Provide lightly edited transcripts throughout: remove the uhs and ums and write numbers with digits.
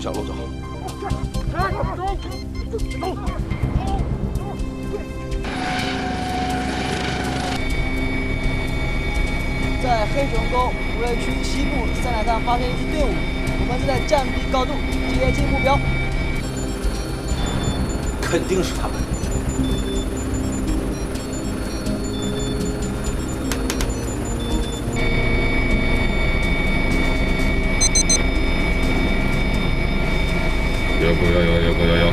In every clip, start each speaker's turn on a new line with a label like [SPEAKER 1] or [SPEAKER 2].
[SPEAKER 1] 小路走。
[SPEAKER 2] 在黑熊沟无人区西部3台上发现一支队伍，我们正在降低高度接近目标。
[SPEAKER 1] 肯定是他们。
[SPEAKER 3] 有，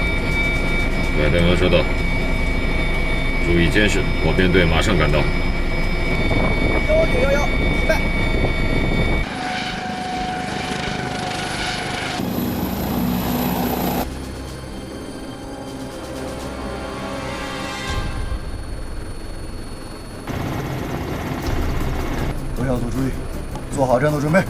[SPEAKER 3] 麦登鹅收到，注意监视，我编队马上赶到。
[SPEAKER 2] 有，明白。
[SPEAKER 4] 各小组注意，做好战斗准备。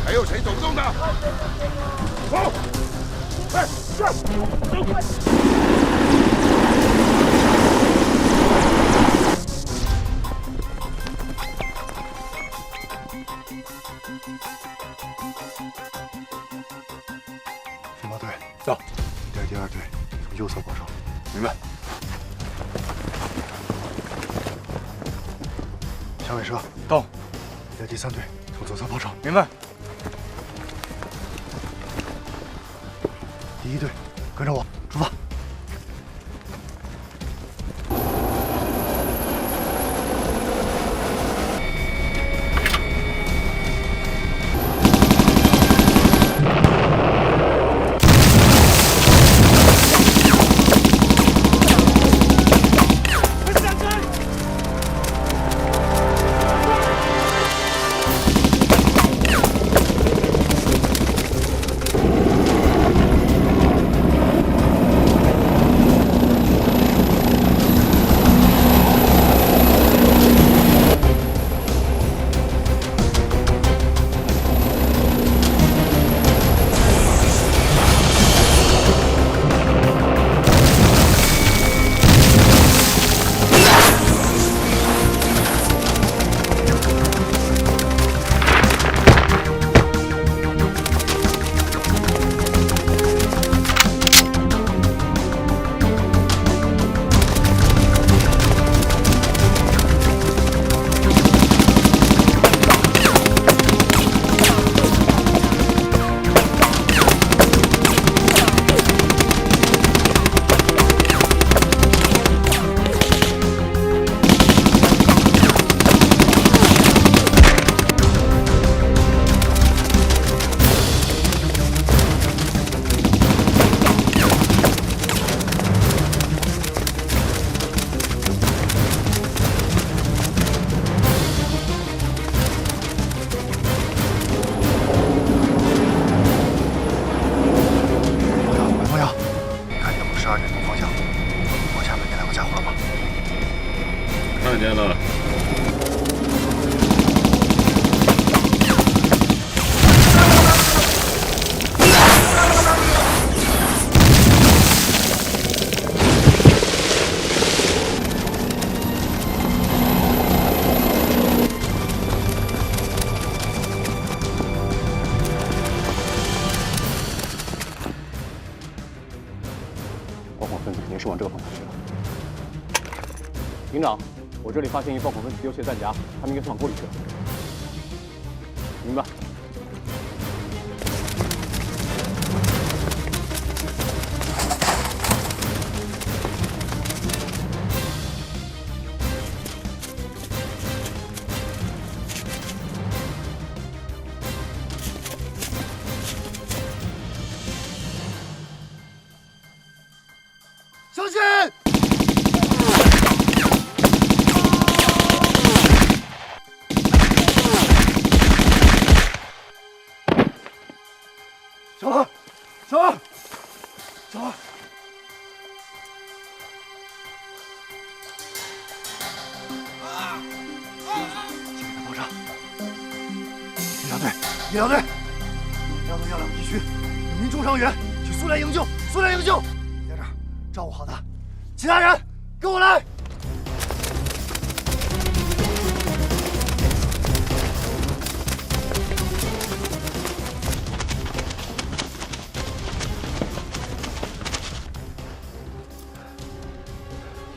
[SPEAKER 1] 还有谁走不动的？走！快上！走！
[SPEAKER 4] 飞马队
[SPEAKER 1] 到，
[SPEAKER 4] 带第2队从右侧报上。
[SPEAKER 1] 明白。
[SPEAKER 4] 响尾蛇
[SPEAKER 1] 到，
[SPEAKER 4] 带第3队从左侧报上。
[SPEAKER 1] 明白。
[SPEAKER 4] 第1队跟着我出发。
[SPEAKER 3] 看见了。
[SPEAKER 5] 爆火分子肯定是往这个方向去了。营长，我这里发现一爆火分子丢弃的弹夹，他们应该是往沟里去了。明白。
[SPEAKER 4] 小心！上。医疗队，医疗队，1东1、2地区有名重伤员，去苏联营救，苏联营救。你在这儿照顾好他，其他人跟我来。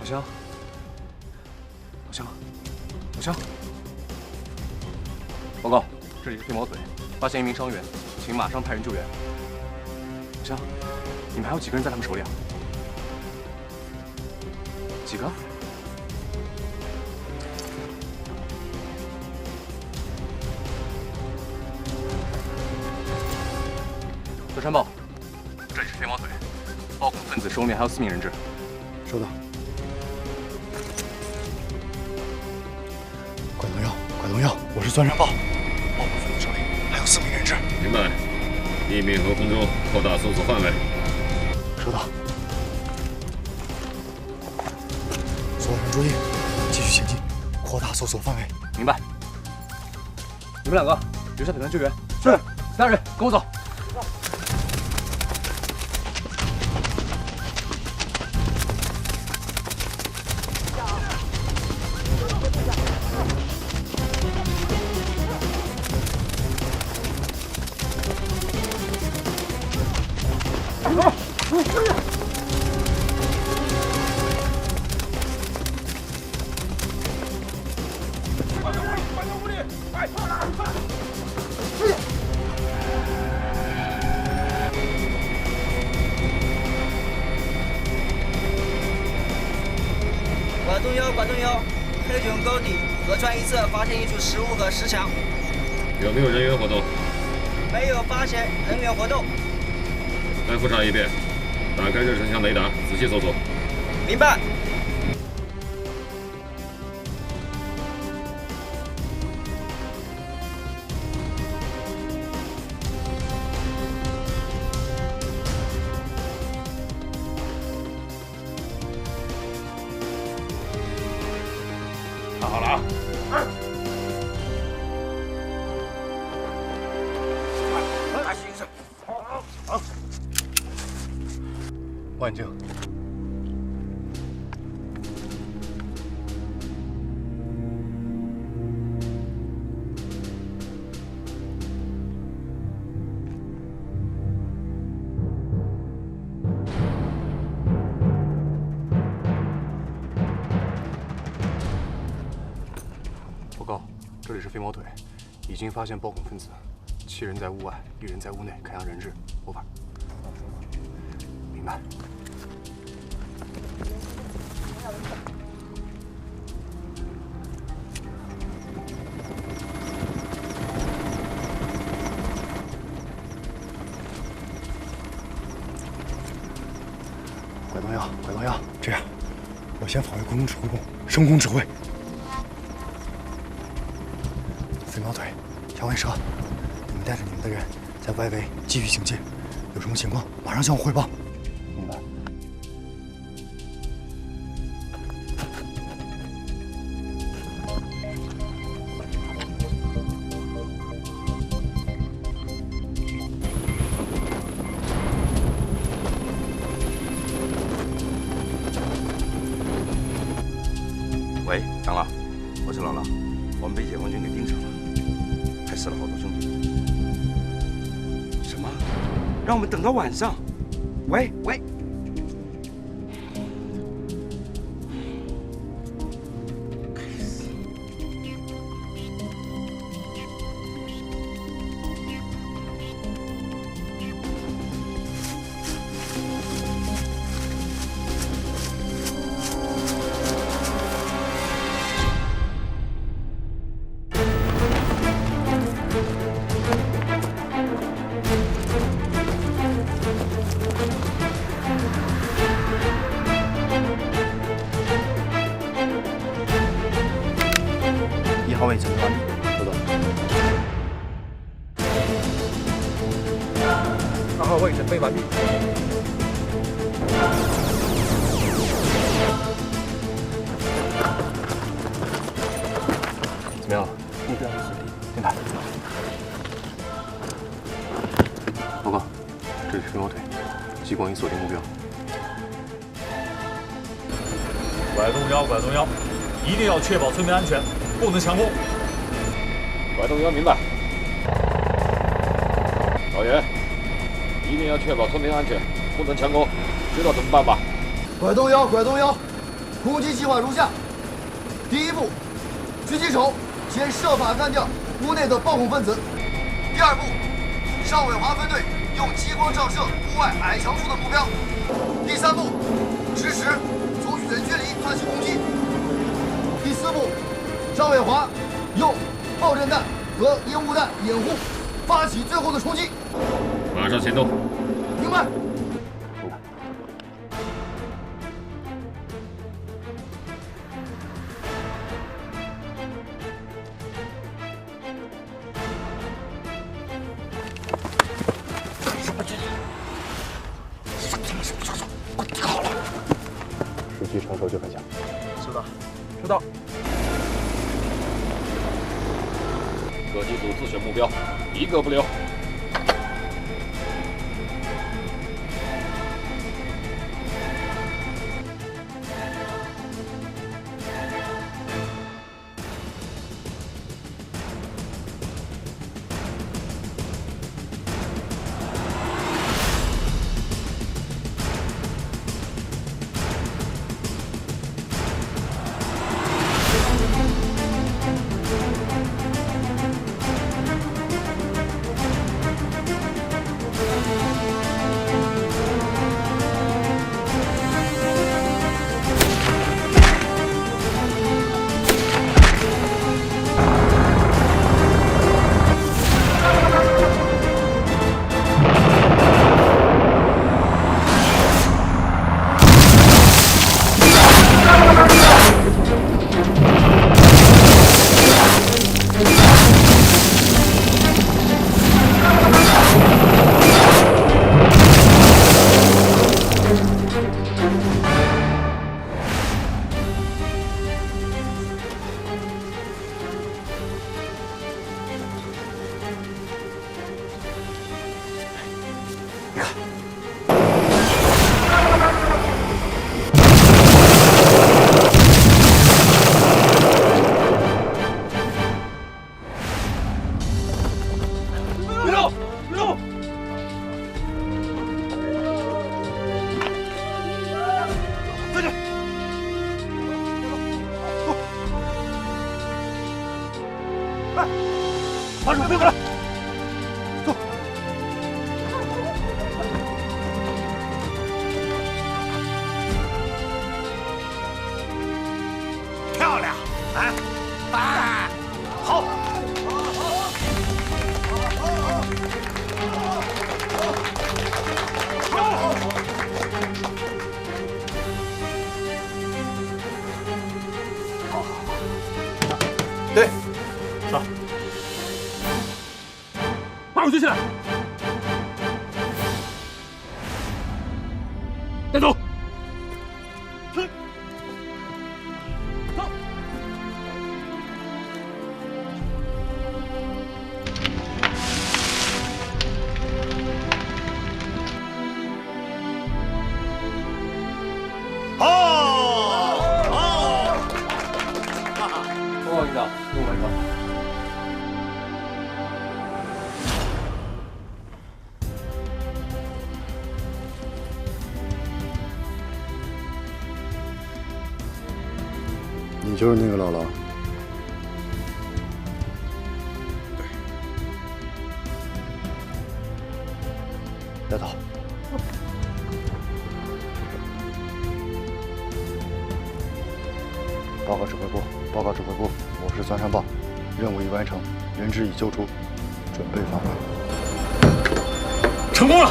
[SPEAKER 5] 老乡，报告，这里是飞毛腿，发现1名伤员，请马上派人救援。老乡，你们还有几个人在他们手里啊？几个？德川报，这里是飞毛腿，暴恐分子手里面还有4名人质。
[SPEAKER 4] 收到。 拐动药，我是钻山豹，暴恐分子手里还有4名人质。
[SPEAKER 3] 明白，秘密和空中扩大搜索范围。
[SPEAKER 4] 收到。所有人注意，继续前进，扩大搜索范围。
[SPEAKER 5] 明白。你们2个留下等待救援。是。其他人跟我走。
[SPEAKER 2] 管动幺，黑熊沟底河川一侧发现一处食物和石墙，
[SPEAKER 3] 有没有人员活动？
[SPEAKER 2] 没有发现人员活动。
[SPEAKER 3] 再复查一遍，打开热成像雷达，仔细搜索。
[SPEAKER 2] 明白。
[SPEAKER 3] 看好了啊！
[SPEAKER 1] 来，先生，好。
[SPEAKER 5] 望远镜。报告，这里是飞毛腿，已经发现暴恐分子，7人在屋外，1人在屋内砍下人质。over。明白。
[SPEAKER 4] 拐动药，拐动药。这样，我先返回空中指挥部，升空指挥。飞毛腿，响尾蛇，你们带着你们的人在外围继续行进，有什么情况马上向我汇报。
[SPEAKER 5] 明白。
[SPEAKER 1] 喂，长老，我是老狼，我们被解放军给盯上了，还死了好多兄弟。什么？让我们等到晚上？喂。
[SPEAKER 5] 1号位整治完毕。
[SPEAKER 4] 收到。
[SPEAKER 5] 2号位整备完毕。怎么样？目标。激光仪锁定目标。
[SPEAKER 6] 拐动腰，拐动腰，一定要确保村民安全，不能强攻。
[SPEAKER 3] 拐动腰，明白。老袁，一定要确保村民安全，不能强攻，知道怎么办吧？
[SPEAKER 4] 拐动腰，拐动腰。攻击计划如下：第一步，狙击手先设法干掉屋内的暴恐分子；第二步，邵伟华分队用激光照射屋外矮墙处的目标；第三步，支持从远距离发起攻击；第四步，邵伟华用爆震弹和烟雾弹掩护，发起最后的冲击。
[SPEAKER 3] 马上行动。
[SPEAKER 4] 明白。
[SPEAKER 5] 时机成熟就分享。
[SPEAKER 1] 收到，收到。
[SPEAKER 3] 各机组自选目标，一个不留。
[SPEAKER 1] 把手背过来，走。漂亮，来，哎，好。
[SPEAKER 5] 对，
[SPEAKER 6] 上，把手举起来，带走。是，走。
[SPEAKER 5] 报告营长，任务完成。
[SPEAKER 4] 你就是那个姥姥。
[SPEAKER 1] 对。
[SPEAKER 4] 带走。报告指挥部，报告指挥部，我是钻山豹，任务已完成，人质已救出，准备返回。
[SPEAKER 6] 成功了！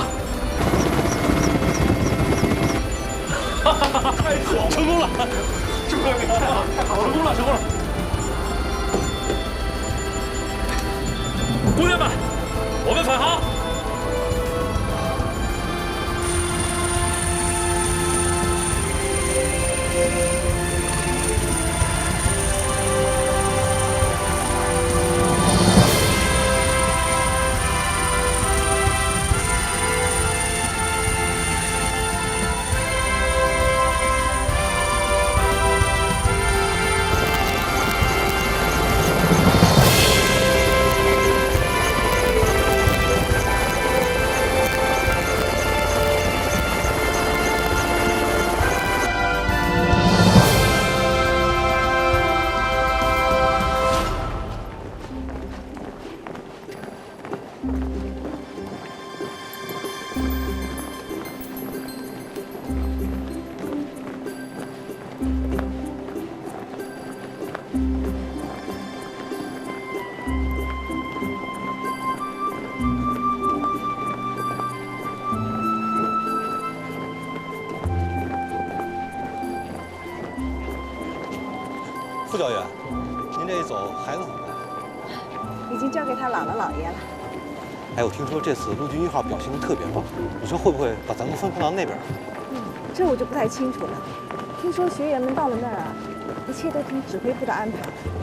[SPEAKER 6] 哈哈哈！太爽了！成功了！祝贺你！太好了！成功了！成功了！姑娘们，我们返航。
[SPEAKER 7] 副教员，您这一走，孩子怎么办？
[SPEAKER 8] 已经交给他姥姥姥爷了。
[SPEAKER 7] 哎，我听说这次陆军1号表现得特别棒，你说会不会把咱们分配到那边？
[SPEAKER 8] 这我就不太清楚了。听说学员们到了那儿啊，一切都听指挥部的安排，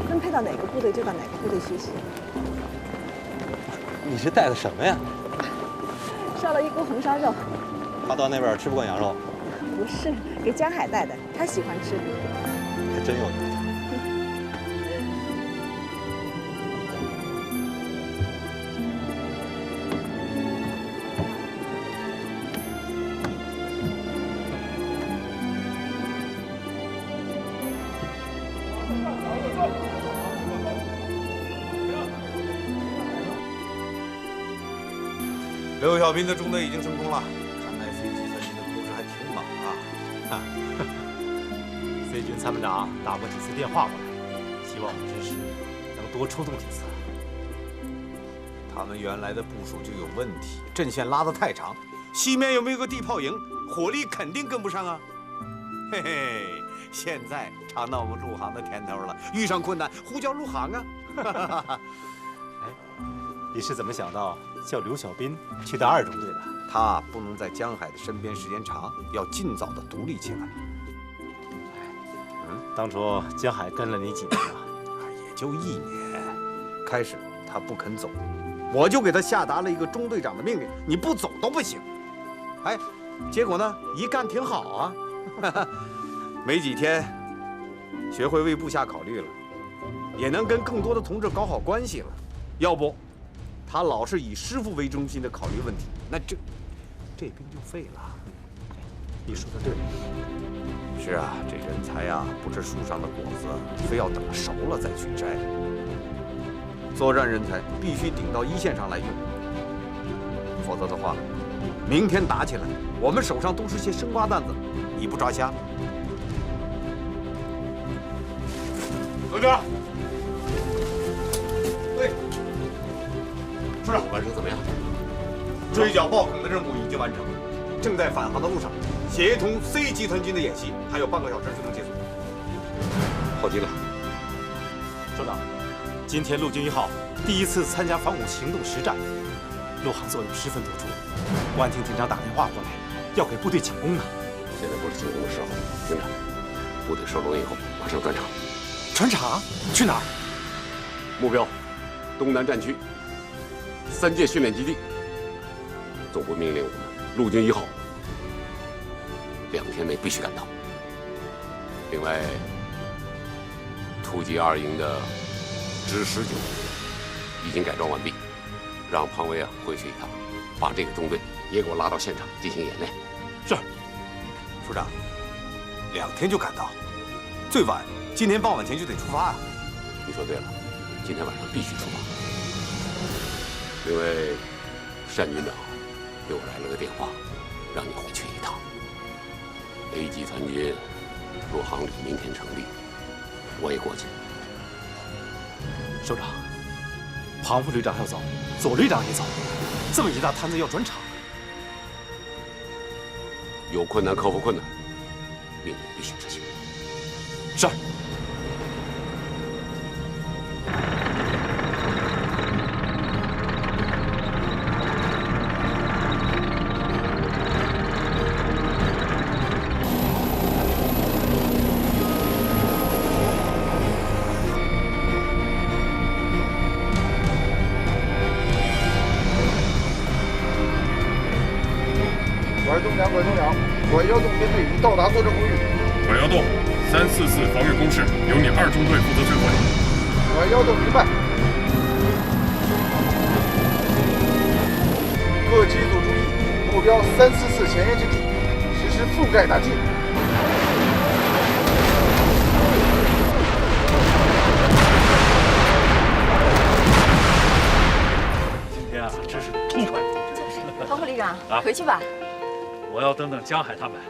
[SPEAKER 8] 分配到哪个部队就到哪个部队学习。
[SPEAKER 7] 你这带的什么呀？
[SPEAKER 8] 烧了一锅红烧肉。
[SPEAKER 7] 他到那边吃不惯羊肉？
[SPEAKER 8] 不是，给江海带的，他喜欢吃。
[SPEAKER 7] 还真有意思。
[SPEAKER 1] 刘小斌的中队已经升空了，看来 C 级3军的攻势还挺猛啊。
[SPEAKER 9] C 军参谋长打过几次电话过来，希望我们军师能多出动几次。
[SPEAKER 1] 他们原来的部署就有问题，阵线拉得太长，西面有没有个地炮营，火力肯定跟不上啊。嘿嘿，现在尝到我们陆航的甜头了，遇上困难呼叫陆航啊。
[SPEAKER 9] 你是怎么想到叫刘小斌去带2中队的？
[SPEAKER 1] 他不能在江海的身边时间长，要尽早的独立起来。
[SPEAKER 9] 当初江海跟了你几年啊？
[SPEAKER 1] 也就1年。开始他不肯走，我就给他下达了一个中队长的命令，你不走都不行。哎，结果呢，一干挺好啊。没几天，学会为部下考虑了，也能跟更多的同志搞好关系了。要不，他老是以师傅为中心的考虑问题，那这兵就废了。
[SPEAKER 9] 你说的对。
[SPEAKER 1] 是啊，这人才呀，不是树上的果子，非要等熟了再去摘。作战人才必须顶到1线上来用，否则的话，明天打起来，我们手上都是些生瓜蛋子，你不抓瞎。
[SPEAKER 6] 总长，
[SPEAKER 1] 对，
[SPEAKER 6] 处长，完成怎么样？
[SPEAKER 1] 追剿暴恐的任务已经完成，正在返航的路上，协同 C 集团军的演习，还有半个小时就能结束。
[SPEAKER 6] 好极了。
[SPEAKER 9] 首长，今天陆军1号第1次参加反恐行动实战，陆航作用十分突出。关厅厅长打电话过来，要给部队请功呢。
[SPEAKER 6] 现在不是请功的时候，厅长，部队收拢以后马上转场。
[SPEAKER 9] 转场？去哪儿？
[SPEAKER 6] 目标：东南战区3届训练基地。总部命令我们陆军1号2天内必须赶到。另外，突击2营的直19已经改装完毕，让庞威回去一趟，把这个中队也给我拉到现场进行演练。
[SPEAKER 9] 是，
[SPEAKER 1] 处长，2天就赶到，最晚今天傍晚前就得出发啊！
[SPEAKER 6] 你说对了，今天晚上必须出发。另外，单军长给我来了个电话，让你回去一趟。A 集团军陆航旅明天成立，我也过去。
[SPEAKER 9] 首长，庞副旅长要走，左旅长也走，这么一大摊子要转场，
[SPEAKER 6] 有困难克服困难，命令必须执行。
[SPEAKER 9] 是。
[SPEAKER 10] 管中长，管幺洞编队已到达作战公寓。
[SPEAKER 3] 管幺洞，344防御工事由你2中队负责摧毁。
[SPEAKER 10] 管幺洞明白。各机组注意，目标344前沿阵地，实施覆盖打击。
[SPEAKER 9] 今天啊，真是痛快。
[SPEAKER 11] 庞副旅长，回去吧。
[SPEAKER 12] 我要等等江海他们。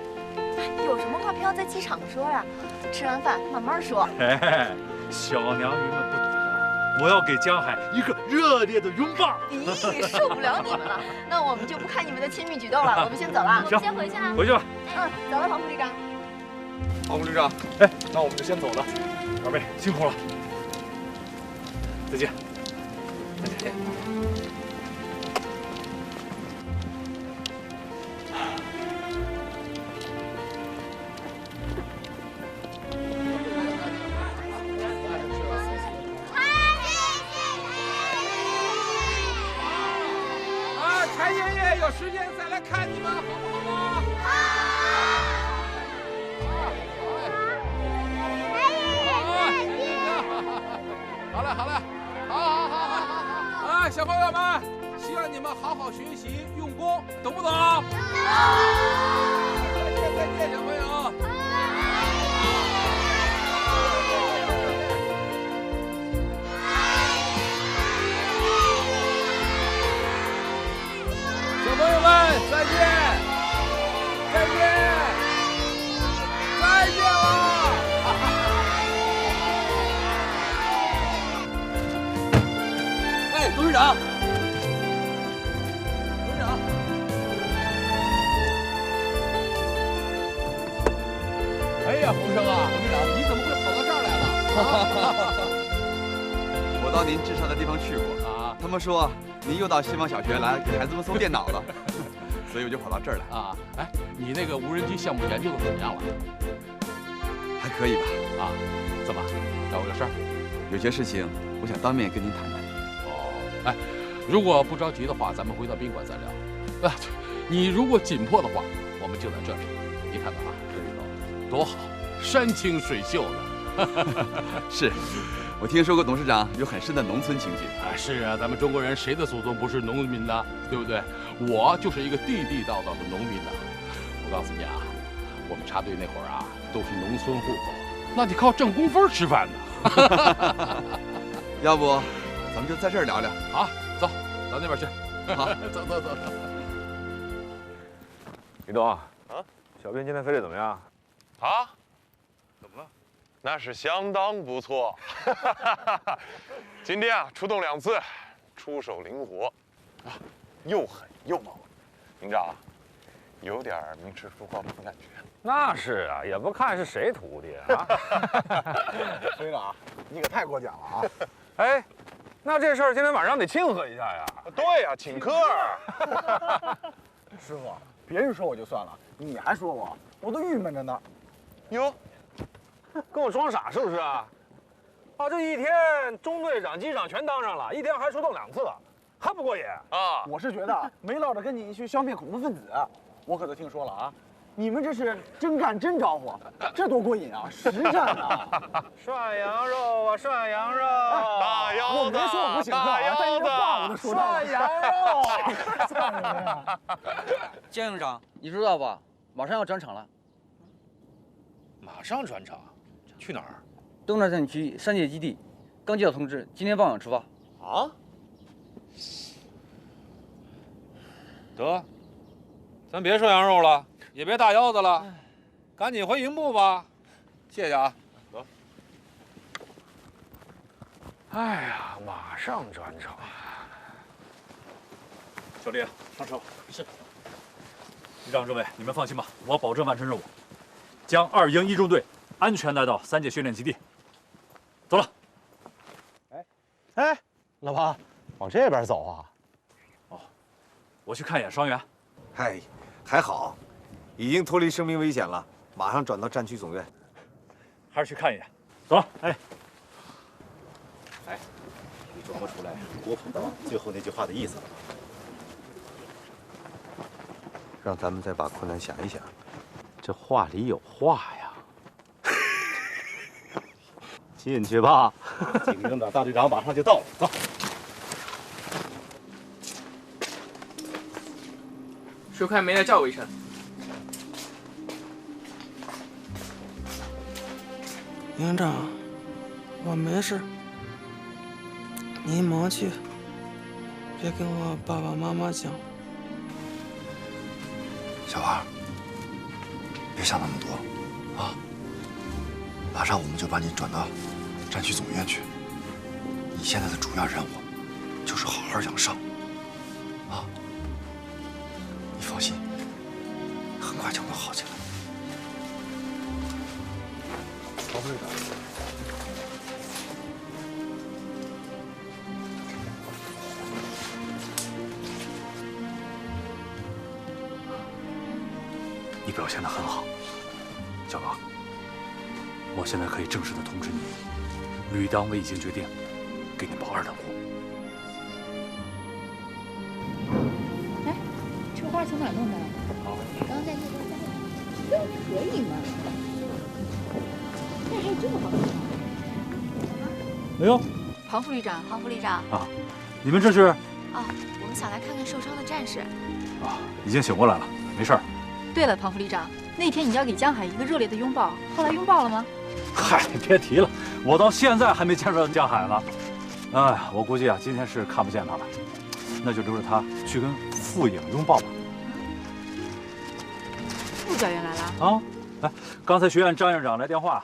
[SPEAKER 11] 有什么话偏要在机场说呀？吃完饭慢慢说。
[SPEAKER 12] 哎，小娘鱼们不懂的，我要给江海一个热烈的拥抱。
[SPEAKER 11] 咦，受不了你们了！那我们就不看你们的亲密举动了，我们先走了。我们先回去啊。
[SPEAKER 12] 回去吧。
[SPEAKER 11] 走了，庞副旅长。
[SPEAKER 5] 好，副旅长。
[SPEAKER 12] 哎，那我们就先走了，二位辛苦了，再见。再见。
[SPEAKER 13] 柴爷爷有时间再来看你们，好不好啊？好嘞，好嘞，好，小朋友们，希望你们好好学习，用功，懂不懂？懂。再见，小朋友。小朋友们，再见，再见，再见了！
[SPEAKER 2] 哎，董事长，董事长，
[SPEAKER 13] 哎呀，洪生啊，董事长，你怎么会跑到这儿来了？
[SPEAKER 14] 我到您治伤的地方去过啊，他们说您又到西方小学来给孩子们送电脑了，所以我就跑到这儿来
[SPEAKER 13] 啊。哎，你那个无人机项目研究的怎么样了？
[SPEAKER 14] 还可以吧？
[SPEAKER 13] 啊，怎么？找我有事儿？
[SPEAKER 14] 有些事情我想当面跟您谈谈。
[SPEAKER 13] 哦，哎，如果不着急的话，咱们回到宾馆再聊。啊，你如果紧迫的话，我们就在这里。你看看啊，这里头多好，山清水秀的。
[SPEAKER 14] 是。我听说过董事长有很深的农村情绪
[SPEAKER 13] 啊！是啊，咱们中国人谁的祖宗不是农民呢？对不对？我就是一个地地道道的农民呐。我告诉你啊，我们插队那会儿啊，都是农村户口，那得靠挣工分吃饭呢。
[SPEAKER 14] 要不，咱们就在这儿聊聊。
[SPEAKER 13] 好，走到那边去。
[SPEAKER 14] 好，
[SPEAKER 13] 走走走。
[SPEAKER 3] 李东啊，小编今天飞得怎么样？
[SPEAKER 15] 啊？怎么了？那是相当不错。今天啊，出动2次，出手灵活，啊，又狠又猛。营长，有点名师出高徒的感觉。
[SPEAKER 3] 那是啊，也不看是谁徒弟啊。
[SPEAKER 10] 队长，你可太过奖了啊！
[SPEAKER 3] 哎，那这事儿今天晚上得庆贺一下呀。
[SPEAKER 15] 对呀，请客。
[SPEAKER 10] 师傅，别人说我就算了，你还说我都郁闷着呢。
[SPEAKER 15] 哟。
[SPEAKER 3] 跟我装傻是不是啊？啊，这一天中队长、机长全当上了，一天还出动2次，还不过瘾
[SPEAKER 15] 啊！
[SPEAKER 10] 我是觉得没落着跟你去消灭恐怖分子，我可都听说了啊！你们这是真干真着火，这多过瘾啊！实战啊！
[SPEAKER 3] 涮羊肉啊，涮羊肉！
[SPEAKER 15] 大腰子，
[SPEAKER 10] 我没说我不请客啊，但这话我都说到了。
[SPEAKER 3] 涮羊肉！
[SPEAKER 10] 算了，
[SPEAKER 2] 江营长，你知道吧？马上要转场了。
[SPEAKER 13] 马上转场？去哪儿？
[SPEAKER 2] 东南战区3届基地，刚接到通知，今天傍晚出发。
[SPEAKER 3] 啊？
[SPEAKER 13] 得，咱别涮羊肉了，也别大腰子了，赶紧回营部吧。谢谢啊。得。
[SPEAKER 3] 哎呀，马上转场。
[SPEAKER 12] 小李，上车吧。是。让诸位，你们放心吧，我保证完成任务，将2营1中队安全带到3届训练基地。走了。
[SPEAKER 7] 哎，老庞，往这边走啊？
[SPEAKER 12] 哦，我去看一眼伤员。
[SPEAKER 16] 嗨，还好，已经脱离生命危险了，马上转到战区总院。
[SPEAKER 12] 还是去看一眼。走了。
[SPEAKER 7] 哎，你琢磨出来郭鹏最后那句话的意思了吗？
[SPEAKER 16] 让咱们再把困难想一想。
[SPEAKER 7] 这话里有话呀。进去吧，警营长大队长马上就到了，走。
[SPEAKER 17] 水快没了，叫我一声。
[SPEAKER 18] 营长，我没事，您忙去，别跟我爸爸妈妈讲。
[SPEAKER 4] 小孩，别想那么多啊！马上我们就把你转到战区总院去。你现在的主要任务就是好好养伤啊！你放心，很快就能好起来。
[SPEAKER 5] 曹队长。
[SPEAKER 12] 你表现得很好，小王。我现在可以正式的通知你，吕党委已经决定给你报2等户。
[SPEAKER 19] 哎，这花从哪弄的？刚在那边摘的，这可以吗？这还有这么好看？
[SPEAKER 12] 哎呦，
[SPEAKER 11] 庞副旅长，庞副旅长
[SPEAKER 12] 啊，你们这是？
[SPEAKER 11] 啊，我们想来看看受伤的战士。
[SPEAKER 12] 啊，已经醒过来了，没事儿。
[SPEAKER 11] 对了，庞副旅长，那天你要给江海一个热烈的拥抱，后来拥抱了吗？
[SPEAKER 12] 嗨，别提了，我到现在还没见着江海呢。哎，我估计啊，今天是看不见他了，那就留着他去跟傅颖拥抱吧。
[SPEAKER 11] 傅教员来了
[SPEAKER 12] 啊！哎，刚才学院张院长来电话，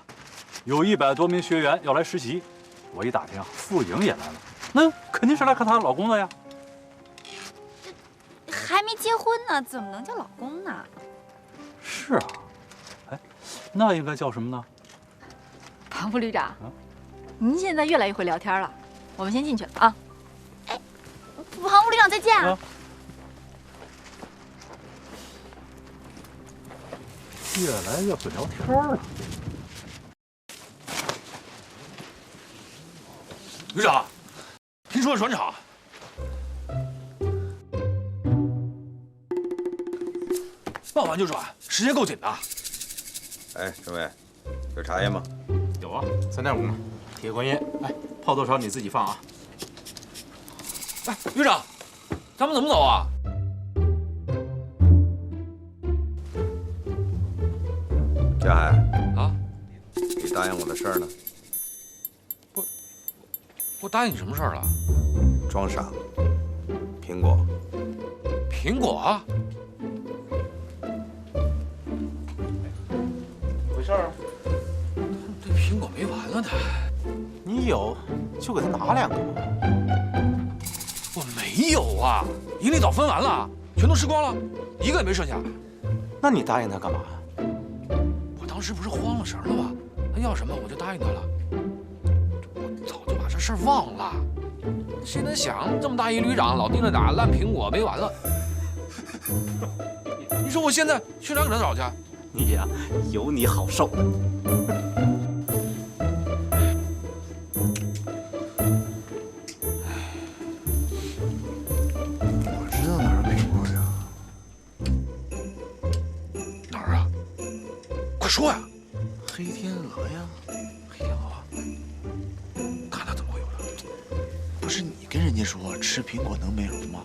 [SPEAKER 12] 有100多名学员要来实习。我一打听，傅颖也来了，那肯定是来看她老公的呀。
[SPEAKER 11] 还没结婚呢，怎么能叫老公呢？
[SPEAKER 12] 是啊，哎，那应该叫什么呢？
[SPEAKER 11] 庞副旅长，您现在越来越会聊天了，我们先进去了啊。哎，庞副旅长再见啊。
[SPEAKER 12] 越来越会聊天了。
[SPEAKER 3] 旅长，听说是船厂。办完就转，时间够紧的。
[SPEAKER 16] 哎，政委，有茶叶吗？
[SPEAKER 9] 有啊，3.5嘛。铁观音，哎，泡多少你自己放啊。
[SPEAKER 3] 哎，旅长，咱们怎么走啊？
[SPEAKER 16] 江海
[SPEAKER 3] 啊，
[SPEAKER 16] 你答应我的事儿呢？
[SPEAKER 3] 我答应你什么事儿了？
[SPEAKER 16] 装傻。苹果。
[SPEAKER 3] 苹果啊？
[SPEAKER 9] 回事儿啊？
[SPEAKER 3] 这苹果没完了呢。
[SPEAKER 9] 你有就给他拿2个嘛。
[SPEAKER 3] 我没有啊，营里早分完了，全都吃光了，一个也没剩下。
[SPEAKER 9] 那你答应他干嘛？
[SPEAKER 3] 我当时不是慌了神了吗？他要什么我就答应他了。我早就把这事儿忘了。谁能想这么大一旅长，老盯着打烂苹果没完了？你说我现在去哪儿给他找去？
[SPEAKER 9] 你呀，有你好受的。
[SPEAKER 4] 我知道哪儿有苹果呀？
[SPEAKER 3] 哪儿啊？快说呀！
[SPEAKER 4] 黑天鹅呀！
[SPEAKER 3] 黑天鹅，看他怎么会有的？
[SPEAKER 4] 不是你跟人家说吃苹果能美容吗？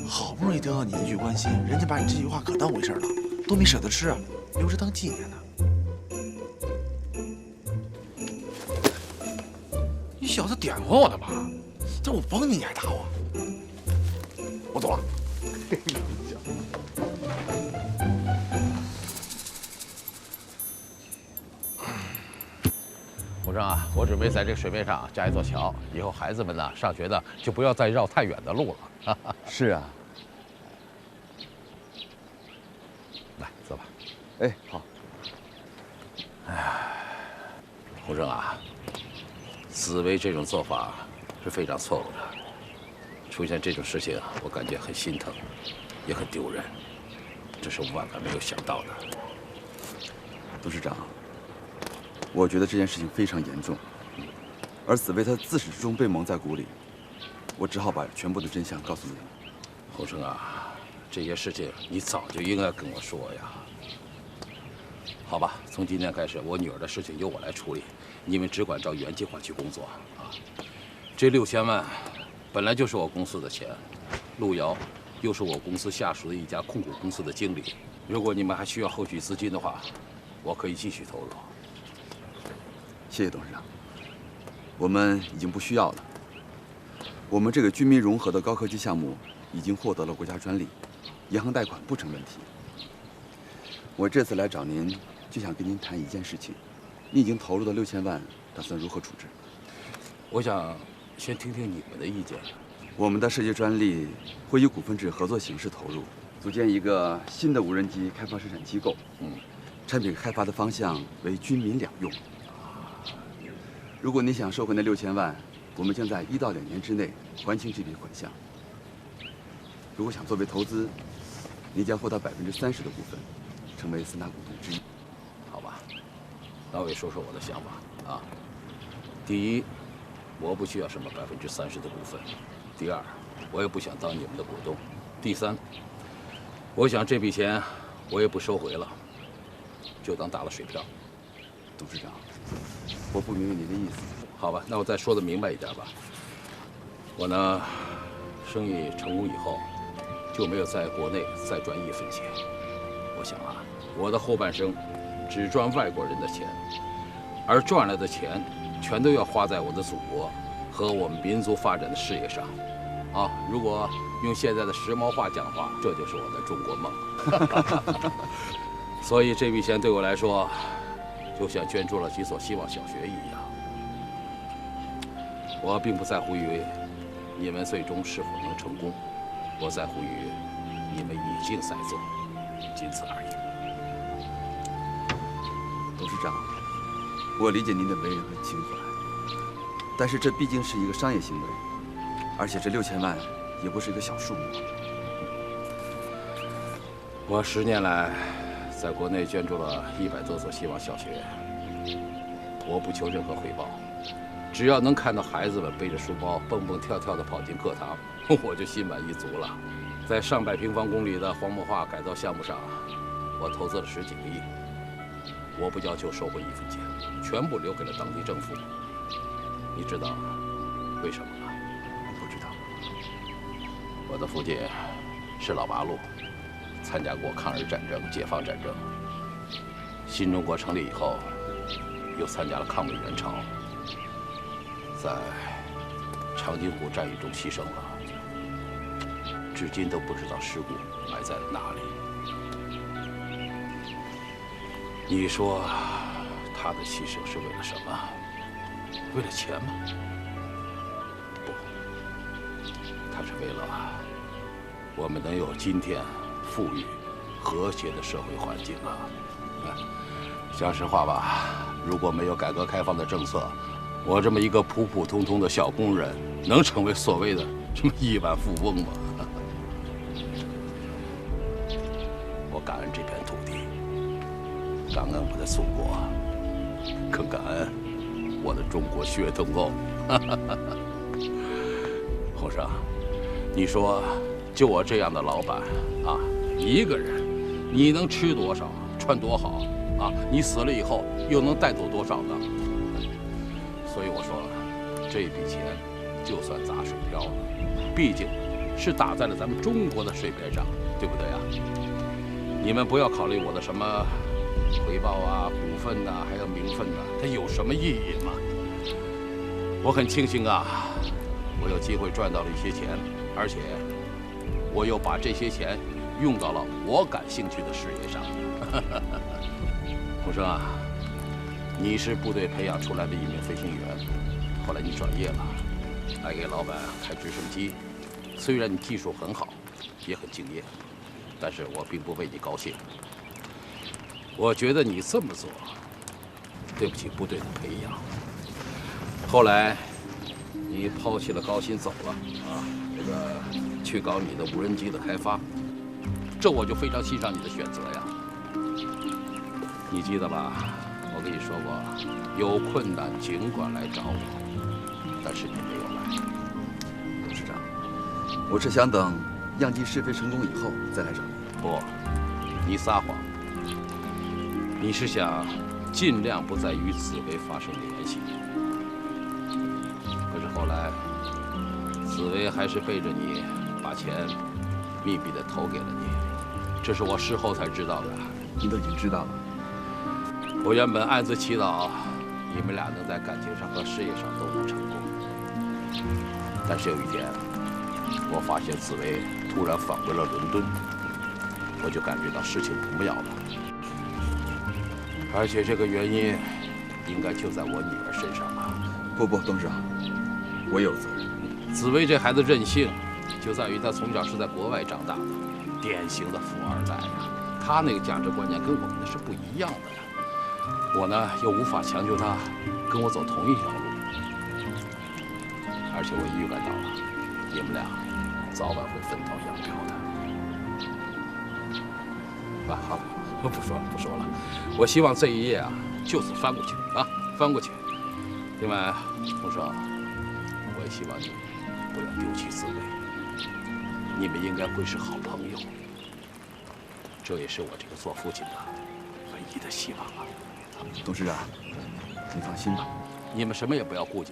[SPEAKER 4] 好不容易得到你一句关心，人家把你这句话可当回事了，都没舍得吃啊，留着当纪念呢。
[SPEAKER 3] 你小子点过我的吧？
[SPEAKER 4] 这我帮你，你还打我？我走了。
[SPEAKER 13] 胡正啊，我准备在这个水面上架一座桥，以后孩子们呢上学呢就不要再绕太远的路了。
[SPEAKER 14] 是啊。
[SPEAKER 13] 来，坐吧。
[SPEAKER 14] 哎，好。
[SPEAKER 13] 胡正啊，紫薇这种做法是非常错误的。出现这种事情，我感觉很心疼，也很丢人，这是我万万没有想到的。
[SPEAKER 14] 董事长，我觉得这件事情非常严重，而紫薇她自始至终被蒙在鼓里，我只好把全部的真相告诉你了。
[SPEAKER 13] 胡正啊，这些事情你早就应该跟我说呀。好吧，从今天开始，我女儿的事情由我来处理，你们只管照原计划去工作啊。这6000万本来就是我公司的钱，陆瑶又是我公司下属的一家控股公司的经理。如果你们还需要后续资金的话，我可以继续投入。
[SPEAKER 14] 谢谢董事长，我们已经不需要了。我们这个军民融合的高科技项目已经获得了国家专利，银行贷款不成问题。我这次来找您，就想跟您谈一件事情。你已经投入的6000万，打算如何处置？
[SPEAKER 13] 我想先听听你们的意见。
[SPEAKER 14] 我们的设计专利会以股份制合作形式投入，组建一个新的无人机开发生产机构。产品开发的方向为军民两用。如果你想收回那6000万，我们将在1到2年之内还清这笔款项。如果想作为投资，你将获得30%的股份，成为3大股东之一。
[SPEAKER 13] 好吧，那我也说说我的想法啊。第一，我不需要什么30%的股份；第二，我也不想当你们的股东；第三，我想这笔钱我也不收回了，就当打了水漂。
[SPEAKER 14] 董事长，我不明白您的意思。
[SPEAKER 13] 好吧，那我再说的明白一点吧。我呢，生意成功以后，就没有在国内再赚1分钱。我想啊，我的后半生只赚外国人的钱，而赚来的钱全都要花在我的祖国和我们民族发展的事业上。啊，如果用现在的时髦话讲话，这就是我的中国梦。所以这笔钱对我来说，就像捐助了几所希望小学一样。我并不在乎于你们最终是否能成功，我在乎于你们已经在做，仅此而已。
[SPEAKER 14] 董事长，我理解您的为人和情怀，但是这毕竟是一个商业行为，而且这6000万也不是一个小数目。
[SPEAKER 13] 我10年来在国内捐助了100多所希望小学，我不求任何回报。只要能看到孩子们背着书包蹦蹦跳跳地跑进课堂，我就心满意足了。在上百平方公里的黄木化改造项目上，我投资了10几个亿。我不要求收回1分钱，全部留给了当地政府。你知道为什么吗？
[SPEAKER 14] 我不知道。
[SPEAKER 13] 我的父亲是老八路，参加过抗日战争、解放战争。新中国成立以后，又参加了抗美援朝。在长津湖战役中牺牲了，至今都不知道尸骨埋在哪里。你说他的牺牲是为了什么？为了钱吗？不，他是为了我们能有今天富裕、和谐的社会环境啊！讲实话吧，如果没有改革开放的政策，我这么一个普普通通的小工人，能成为所谓的什么亿万富翁吗？我感恩这片土地，感恩我的祖国，更感恩我的中国血统哦。洪生，你说就我这样的老板啊，一个人，你能吃多少，穿多好啊？你死了以后又能带走多少呢？所以我说，这笔钱就算砸水漂了，毕竟是打在了咱们中国的水面上，对不对啊？你们不要考虑我的什么回报啊、股份呐，还有名分呐，它有什么意义吗？我很庆幸啊，我有机会赚到了一些钱，而且我又把这些钱用到了我感兴趣的事业上。洪生啊，你是部队培养出来的一名飞行员，后来你转业了，来给老板开直升机。虽然你技术很好，也很敬业，但是我并不为你高兴。我觉得你这么做，对不起部队的培养。后来，你抛弃了高薪走了啊，这个去搞你的无人机的开发，这我就非常欣赏你的选择呀。你记得吧？我跟你说过，有困难尽管来找我，但是你没有来。
[SPEAKER 14] 董事长，我是想等样机试飞成功以后再来找你。
[SPEAKER 13] 不，你撒谎。你是想尽量不再与紫薇发生联系。可是后来，紫薇还是背着你把钱秘密地投给了你，这是我事后才知道的。
[SPEAKER 14] 你都已经知道了。
[SPEAKER 13] 我原本暗自祈祷你们俩能在感情上和事业上都能成功，但是有一天，我发现紫薇突然返回了伦敦，我就感觉到事情不妙了。而且这个原因，应该就在我女儿身上吧？
[SPEAKER 14] 不，董事长，我有责任。
[SPEAKER 13] 紫薇这孩子任性，就在于她从小是在国外长大的，典型的富二代呀。她那个价值观念跟我们的是不一样的呀。我呢，又无法强求她跟我走同一条路。而且我预感到了，你们俩早晚会分道扬镳的。好了，不说了。我希望这一页啊，就此翻过去啊，翻过去。另外，洪生，我也希望你不要丢弃自卫，你们应该会是好朋友。这也是我这个做父亲的唯一的希望啊。
[SPEAKER 14] 董事长，你放心吧，
[SPEAKER 13] 你们什么也不要顾忌，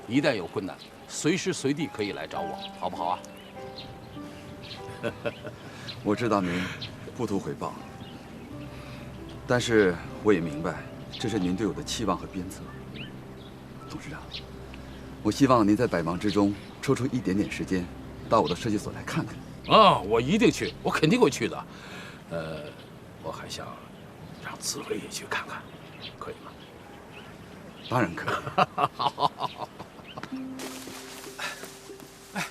[SPEAKER 13] 一旦有困难，随时随地可以来找我，好不好啊？
[SPEAKER 14] 我知道您不图回报，但是我也明白，这是您对我的期望和鞭策。董事长，我希望您在百忙之中抽出一点点时间，到我的设计所来看看。
[SPEAKER 13] 啊，我一定去，我肯定会去的。我还想让紫薇也去看看，可以吗？
[SPEAKER 14] 当然可以。
[SPEAKER 13] 好。哎，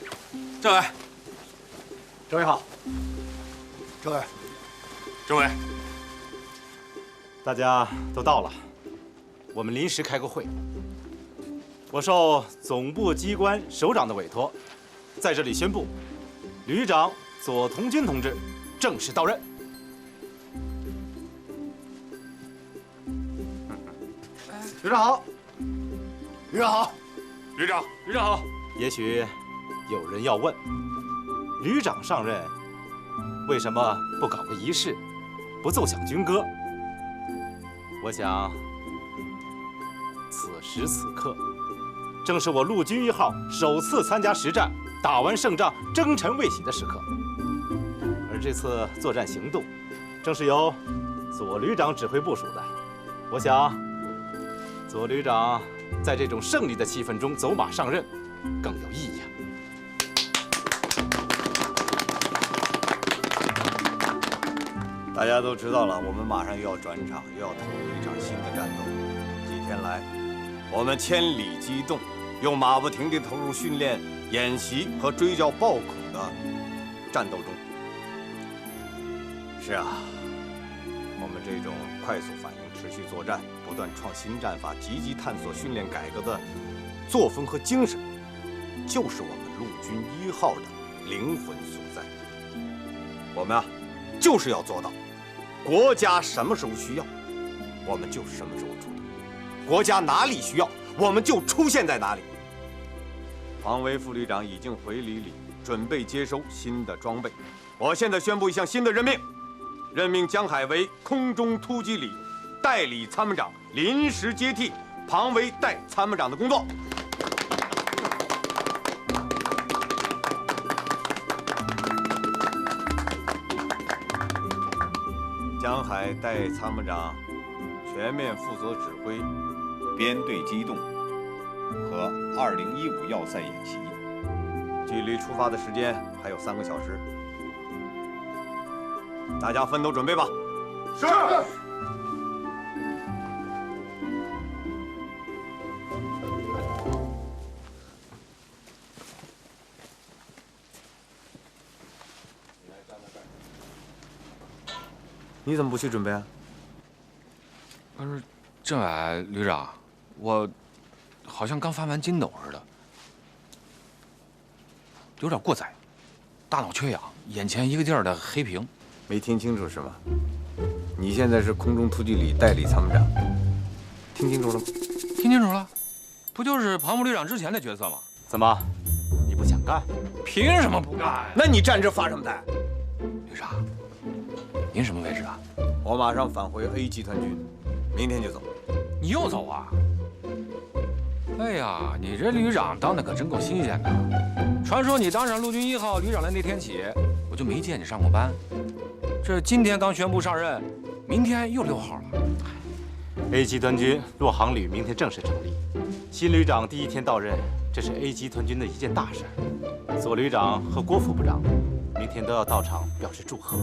[SPEAKER 13] 政委，
[SPEAKER 4] 政委好。政委，
[SPEAKER 9] 大家都到了，我们临时开个会。我受总部机关首长的委托，在这里宣布，旅长左同军同志正式到任。
[SPEAKER 4] 旅长好，旅长好，
[SPEAKER 9] 旅长好。也许有人要问，旅长上任，为什么不搞个仪式，不奏响军歌？我想，此时此刻，正是我陆军1号首次参加实战、打完胜仗、征尘未洗的时刻。而这次作战行动，正是由左旅长指挥部署的。我想，左旅长在这种胜利的气氛中走马上任，更有意义啊！
[SPEAKER 16] 大家都知道了，我们马上又要转场，又要投入一场新的战斗。几天来，我们千里机动，又马不停蹄投入训练、演习和追剿暴恐的战斗中。是啊，我们这种快速反应、持续作战、不断创新战法、积极探索、训练改革的作风和精神，就是我们陆军1号的灵魂所在。我们啊，就是要做到，国家什么时候需要，我们就什么时候出动；国家哪里需要，我们就出现在哪里。庞维副旅长已经回旅里，准备接收新的装备。我现在宣布一项新的任命，任命江海为空中突击旅代理参谋长，临时接替庞维代参谋长的工作。江海代参谋长全面负责指挥编队机动和2015要塞演习，距离出发的时间还有3个小时，大家分头准备吧。是。你怎么不去准备啊？
[SPEAKER 3] 不是，政委旅长，我好像刚翻完筋斗似的，有点过载，大脑缺氧，眼前一个劲儿的黑屏。
[SPEAKER 16] 没听清楚是吗？你现在是空中突击旅代理参谋长，听清楚了吗？
[SPEAKER 3] 听清楚了，不就是庞副旅长之前的角色吗？
[SPEAKER 9] 怎么，你不想干？
[SPEAKER 3] 凭什么不干？
[SPEAKER 16] 那你站这发什么呆？
[SPEAKER 3] 旅长，您什么位置啊？
[SPEAKER 16] 我马上返回 A 集团军，明天就走。
[SPEAKER 3] 你又走啊？哎呀，你这旅长当的可真够新鲜的。传说你当上陆军1号旅长的那天起，我就没见你上过班。这今天刚宣布上任，明天又6号了。
[SPEAKER 9] A 集团军洛航旅明天正式成立，新旅长第1天到任，这是 A 集团军的一件大事。左旅长和郭副部长明天都要到场表示祝贺。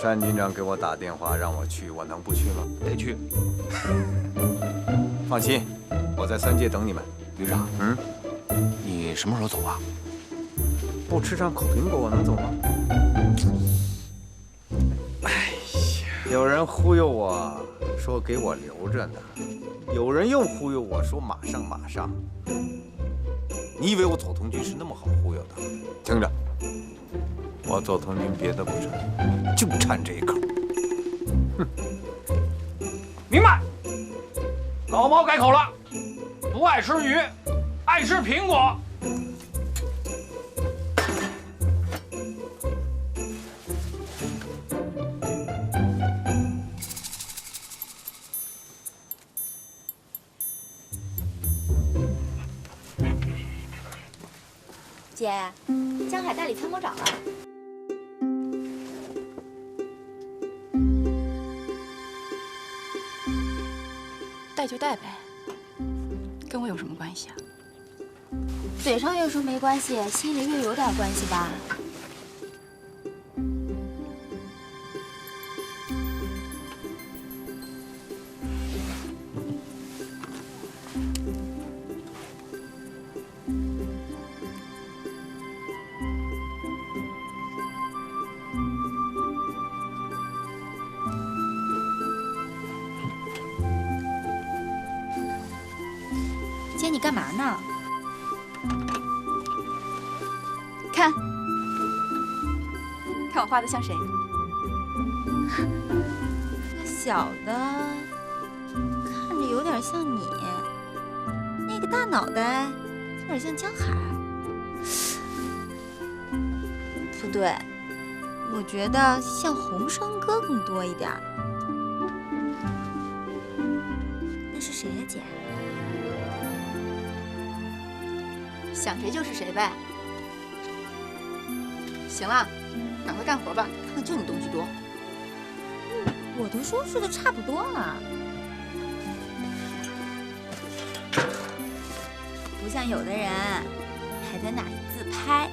[SPEAKER 16] 单军长给我打电话让我去，我能不去吗？
[SPEAKER 3] 得去。
[SPEAKER 16] 放心，我在3街等你们。
[SPEAKER 3] 旅长，你什么时候走啊？
[SPEAKER 16] 不吃上口苹果我能走吗？哎呀，有人忽悠我说给我留着呢，有人又忽悠我说马上。你以为我左童军是那么好忽悠的？听着，我左童军别的不掺，就掺这一口。哼！
[SPEAKER 3] 明白。老毛改口了，不爱吃鱼，爱吃苹果。
[SPEAKER 19] 姐，江海代理参谋长了。
[SPEAKER 11] 带就带呗，跟我有什么关系啊？
[SPEAKER 19] 嘴上越说没关系，心里越有点关系吧？姐，你干嘛呢？
[SPEAKER 11] 看，看我画的像谁？
[SPEAKER 19] 那小的看着有点像你，那个大脑袋有点像江海。不对，我觉得像洪生哥更多一点。那是谁呀，姐？
[SPEAKER 11] 想谁就是谁呗。行了，赶快干活吧，看看就你东西多。
[SPEAKER 19] 我读书说的差不多了，不像有的人还在那里自拍。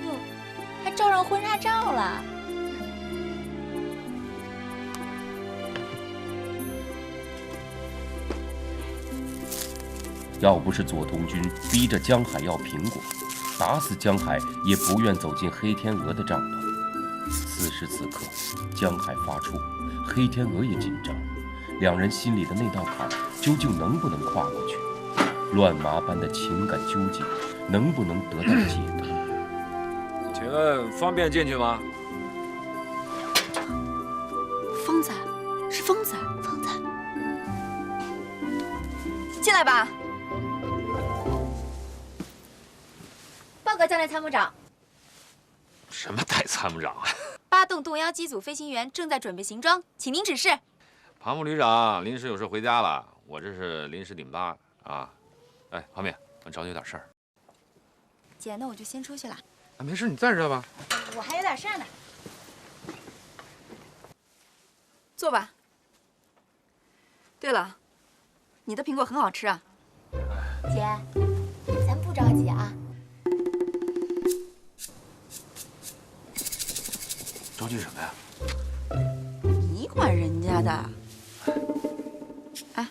[SPEAKER 19] 哟，还照上婚纱照了。
[SPEAKER 20] 要不是左童军逼着江海要苹果，打死江海也不愿走进黑天鹅的帐篷。此时此刻，江海发怵，黑天鹅也紧张，两人心里的那道坎究竟能不能跨过去？乱麻般的情感纠结，能不能得到解脱？
[SPEAKER 3] 请问方便进去吗？
[SPEAKER 11] 疯子，是疯子，疯子，进来吧。
[SPEAKER 19] 报告江代参谋长，
[SPEAKER 3] 什么代参谋长啊
[SPEAKER 19] 8栋动摇机组飞行员正在准备行装，请您指示。
[SPEAKER 3] 庞副旅长临时有事回家了，我这是临时顶班啊。哎，庞敏，我找你有点事儿。
[SPEAKER 19] 姐，那我就先出去了。
[SPEAKER 3] 啊，没事，你在这吧。
[SPEAKER 19] 我还有点事儿呢。
[SPEAKER 11] 坐吧。对了，你的苹果很好吃啊。
[SPEAKER 19] 姐，咱不着急啊。
[SPEAKER 3] 着急什么呀？
[SPEAKER 11] 你管人家的？哎，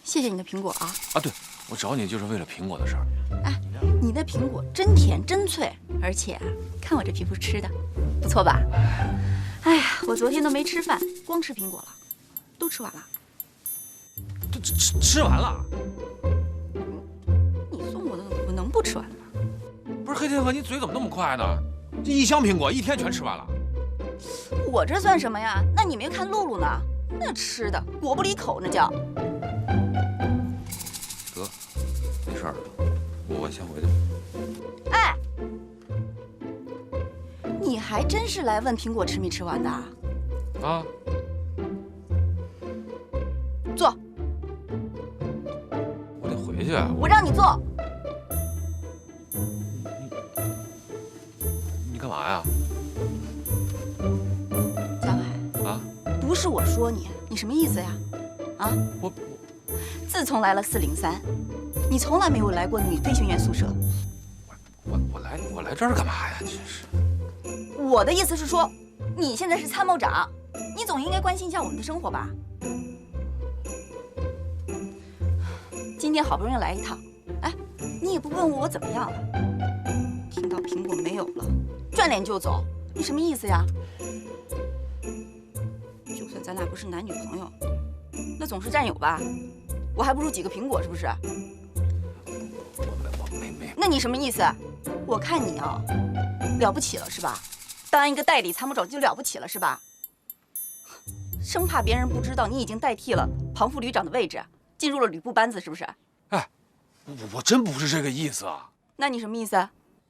[SPEAKER 11] 谢谢你的苹果啊！
[SPEAKER 3] 啊，对，我找你就是为了苹果的事儿。
[SPEAKER 11] 哎，你的苹果真甜真脆，而且看我这皮肤吃的，不错吧？哎呀，我昨天都没吃饭，光吃苹果了，都吃完了。
[SPEAKER 3] 都吃完了？
[SPEAKER 11] 你送我的，我能不吃完吗？
[SPEAKER 3] 不是黑天鹅，你嘴怎么那么快呢？这1箱苹果1天全吃完了。
[SPEAKER 11] 我这算什么呀？那你没看露露呢？那吃的果不离口，那叫。
[SPEAKER 3] 得，没事儿，我先回去。
[SPEAKER 11] 哎，你还真是来问苹果吃没吃完的
[SPEAKER 3] 啊？
[SPEAKER 11] 坐。
[SPEAKER 3] 我得回去。
[SPEAKER 11] 我让你坐。
[SPEAKER 3] 你干嘛呀？
[SPEAKER 11] 江海
[SPEAKER 3] 啊，
[SPEAKER 11] 不是我说你，你什么意思呀？啊，
[SPEAKER 3] 我
[SPEAKER 11] 自从来了403，你从来没有来过女飞行员宿舍。
[SPEAKER 3] 我来这儿干嘛呀？真是。
[SPEAKER 11] 我的意思是说，你现在是参谋长，你总应该关心一下我们的生活吧？今天好不容易来一趟，哎，你也不问我怎么样了。听到苹果没有了，转脸就走，你什么意思呀？就算咱俩不是男女朋友，那总是战友吧？我还不如几个苹果，是不是？
[SPEAKER 3] 我没。
[SPEAKER 11] 那你什么意思？我看你啊，了不起了是吧？当一个代理参谋长就了不起了是吧？生怕别人不知道你已经代替了庞副旅长的位置，进入了吕布班子，是不是？
[SPEAKER 3] 哎，我真不是这个意思啊。
[SPEAKER 11] 那你什么意思？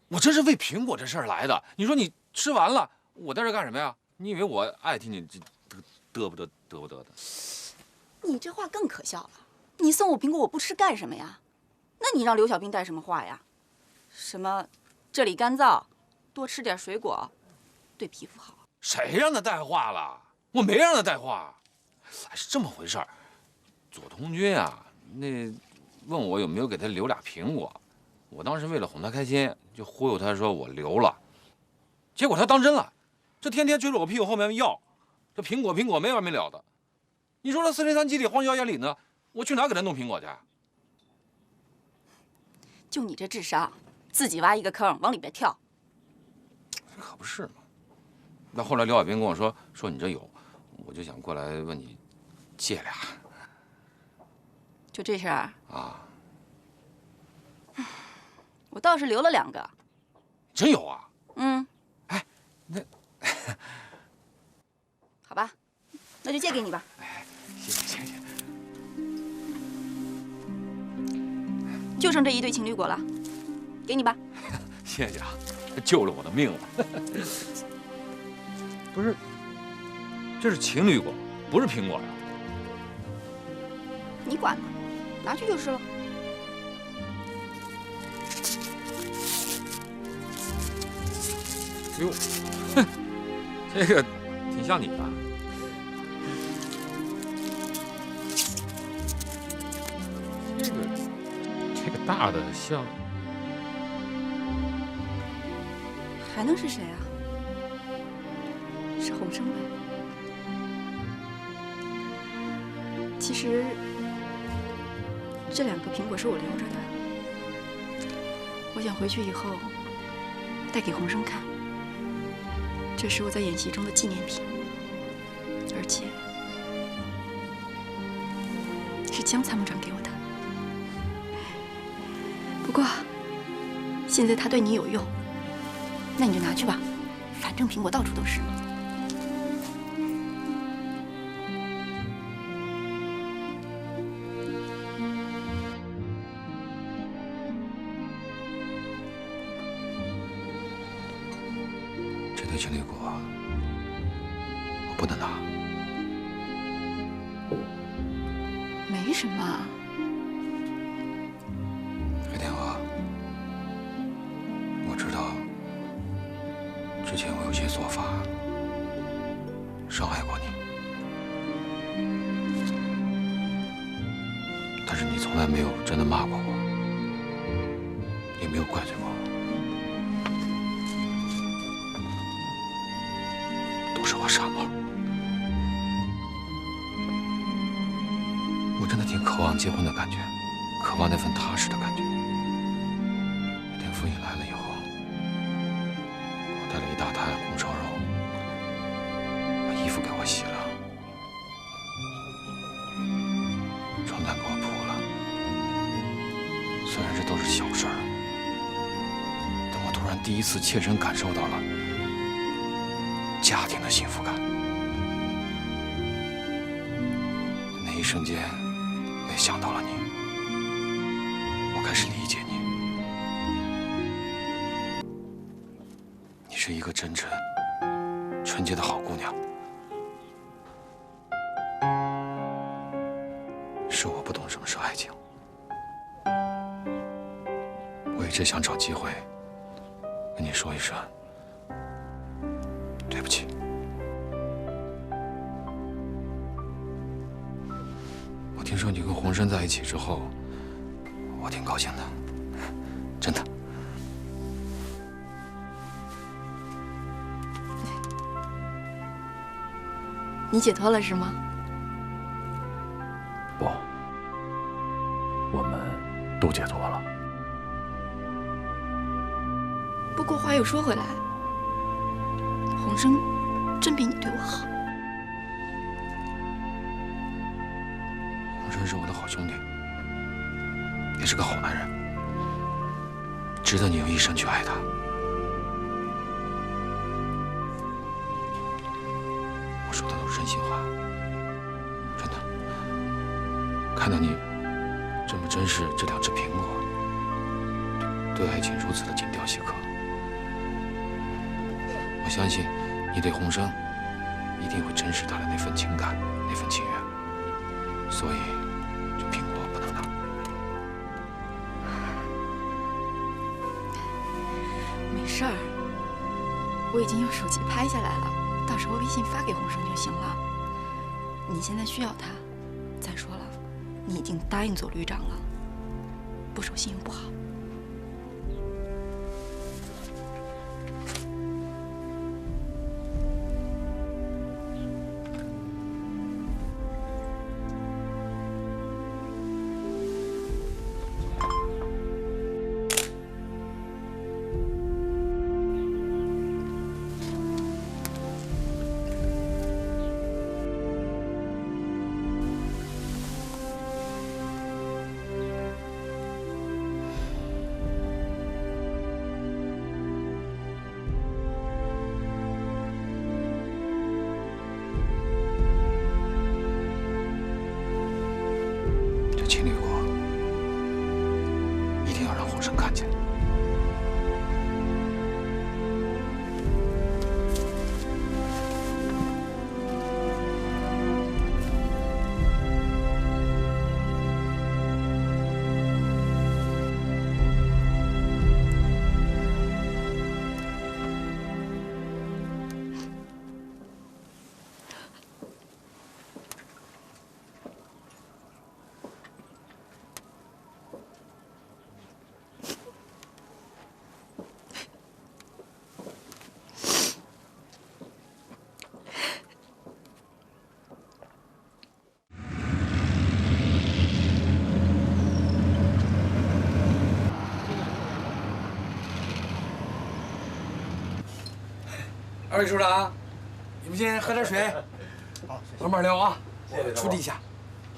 [SPEAKER 3] 我真是为苹果这事儿来的。你说你吃完了，我在这干什么呀？你以为我爱听你这嘚不得的？
[SPEAKER 11] 你这话更可笑了。你送我苹果，我不吃干什么呀？那你让刘小兵带什么话呀？什么这里干燥，多吃点水果，对皮肤好。
[SPEAKER 3] 谁让他带话了？我没让他带话。哎，是这么回事儿。左童军啊，那问我有没有给他留俩苹果，我当时为了哄他开心，就忽悠他说我留了。结果他当真了，这天天追着我屁股后面要，这苹果没完没了的。你说这403基地荒郊野岭的，我去哪给他弄苹果去？
[SPEAKER 11] 就你这智商，自己挖一个坑往里边跳。
[SPEAKER 3] 可不是嘛。那后来刘小兵跟我说你这有，我就想过来问你借俩。
[SPEAKER 11] 就这事儿
[SPEAKER 3] 啊？
[SPEAKER 11] 我倒是留了2个。
[SPEAKER 3] 真有啊？
[SPEAKER 11] 嗯。
[SPEAKER 3] 哎，那
[SPEAKER 11] 好吧，那就借给你吧。
[SPEAKER 3] 谢。
[SPEAKER 11] 就剩这一对情侣果了，给你吧。
[SPEAKER 3] 谢谢啊，救了我的命了。不是，这是情侣果，不是苹果呀。
[SPEAKER 11] 你管呢，拿去就是了。
[SPEAKER 3] 哟，哼，这个挺像你的。这个大的像，
[SPEAKER 11] 还能是谁啊？是洪生呗。其实这2个苹果是我留着的，我想回去以后带给洪生看，这是我在演习中的纪念品，而且是江参谋长给我的。不过现在他对你有用，那你就拿去吧，反正苹果到处都是。
[SPEAKER 3] 这对情侣果我不能拿。
[SPEAKER 11] 没什么。
[SPEAKER 3] 黑天鹅，我知道之前我有些做法伤害过你，但是你从来没有真的骂过我，也没有怪罪过我，都是我傻帽。我真的挺渴望结婚的感觉，渴望那份踏实的感觉。那天傅颖来了以后，我带了一大坛红烧肉，把衣服给我洗了，床单给我铺了。虽然这都是小事儿，但我突然第一次切身感受到了家庭的幸福感。那一瞬间，我也想到了你，我开始理解你。你是一个真诚、纯洁的好姑娘。是我不懂什么是爱情，我一直想找机会跟你说一声对不起。我听说你跟洪生在一起之后，我挺高兴的，真的。
[SPEAKER 11] 你解脱了是吗？
[SPEAKER 12] 不，我们都解脱了。
[SPEAKER 11] 不过话又说回来，洪生真比你对我好。
[SPEAKER 3] 生是我的好兄弟，也是个好男人，值得你用一生去爱他。我说的都是真心话，真的。看到你这么珍视这2只苹果，对爱情如此的精雕细刻，我相信你对鸿生一定会珍视他的那份情感，那份情愿。所以，这苹果不能拿。
[SPEAKER 11] 没事儿，我已经用手机拍下来了，到时候微信发给鸿生就行了。你现在需要他，再说了，你已经答应做旅长了，不守信用不好。
[SPEAKER 3] 情侣国一定要让鸿生看见。
[SPEAKER 10] 2位处长，你们先喝点水，好，慢慢聊啊，我处理一下。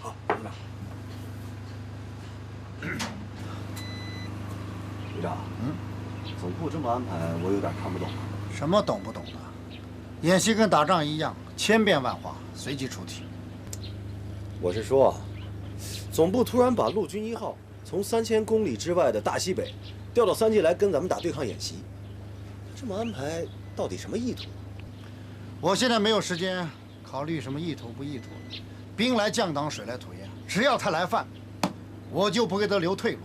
[SPEAKER 10] 好，局长。
[SPEAKER 4] 局长，总部这么安排，我有点看不懂。
[SPEAKER 21] 什么懂不懂的？演习跟打仗一样，千变万化，随机出题。
[SPEAKER 22] 我是说啊，总部突然把陆军1号从3000公里之外的大西北调到3界来跟咱们打对抗演习，这么安排到底什么意图？
[SPEAKER 21] 我现在没有时间考虑什么意图不意图的，兵来将挡，水来土掩，只要他来犯，我就不给他留退路。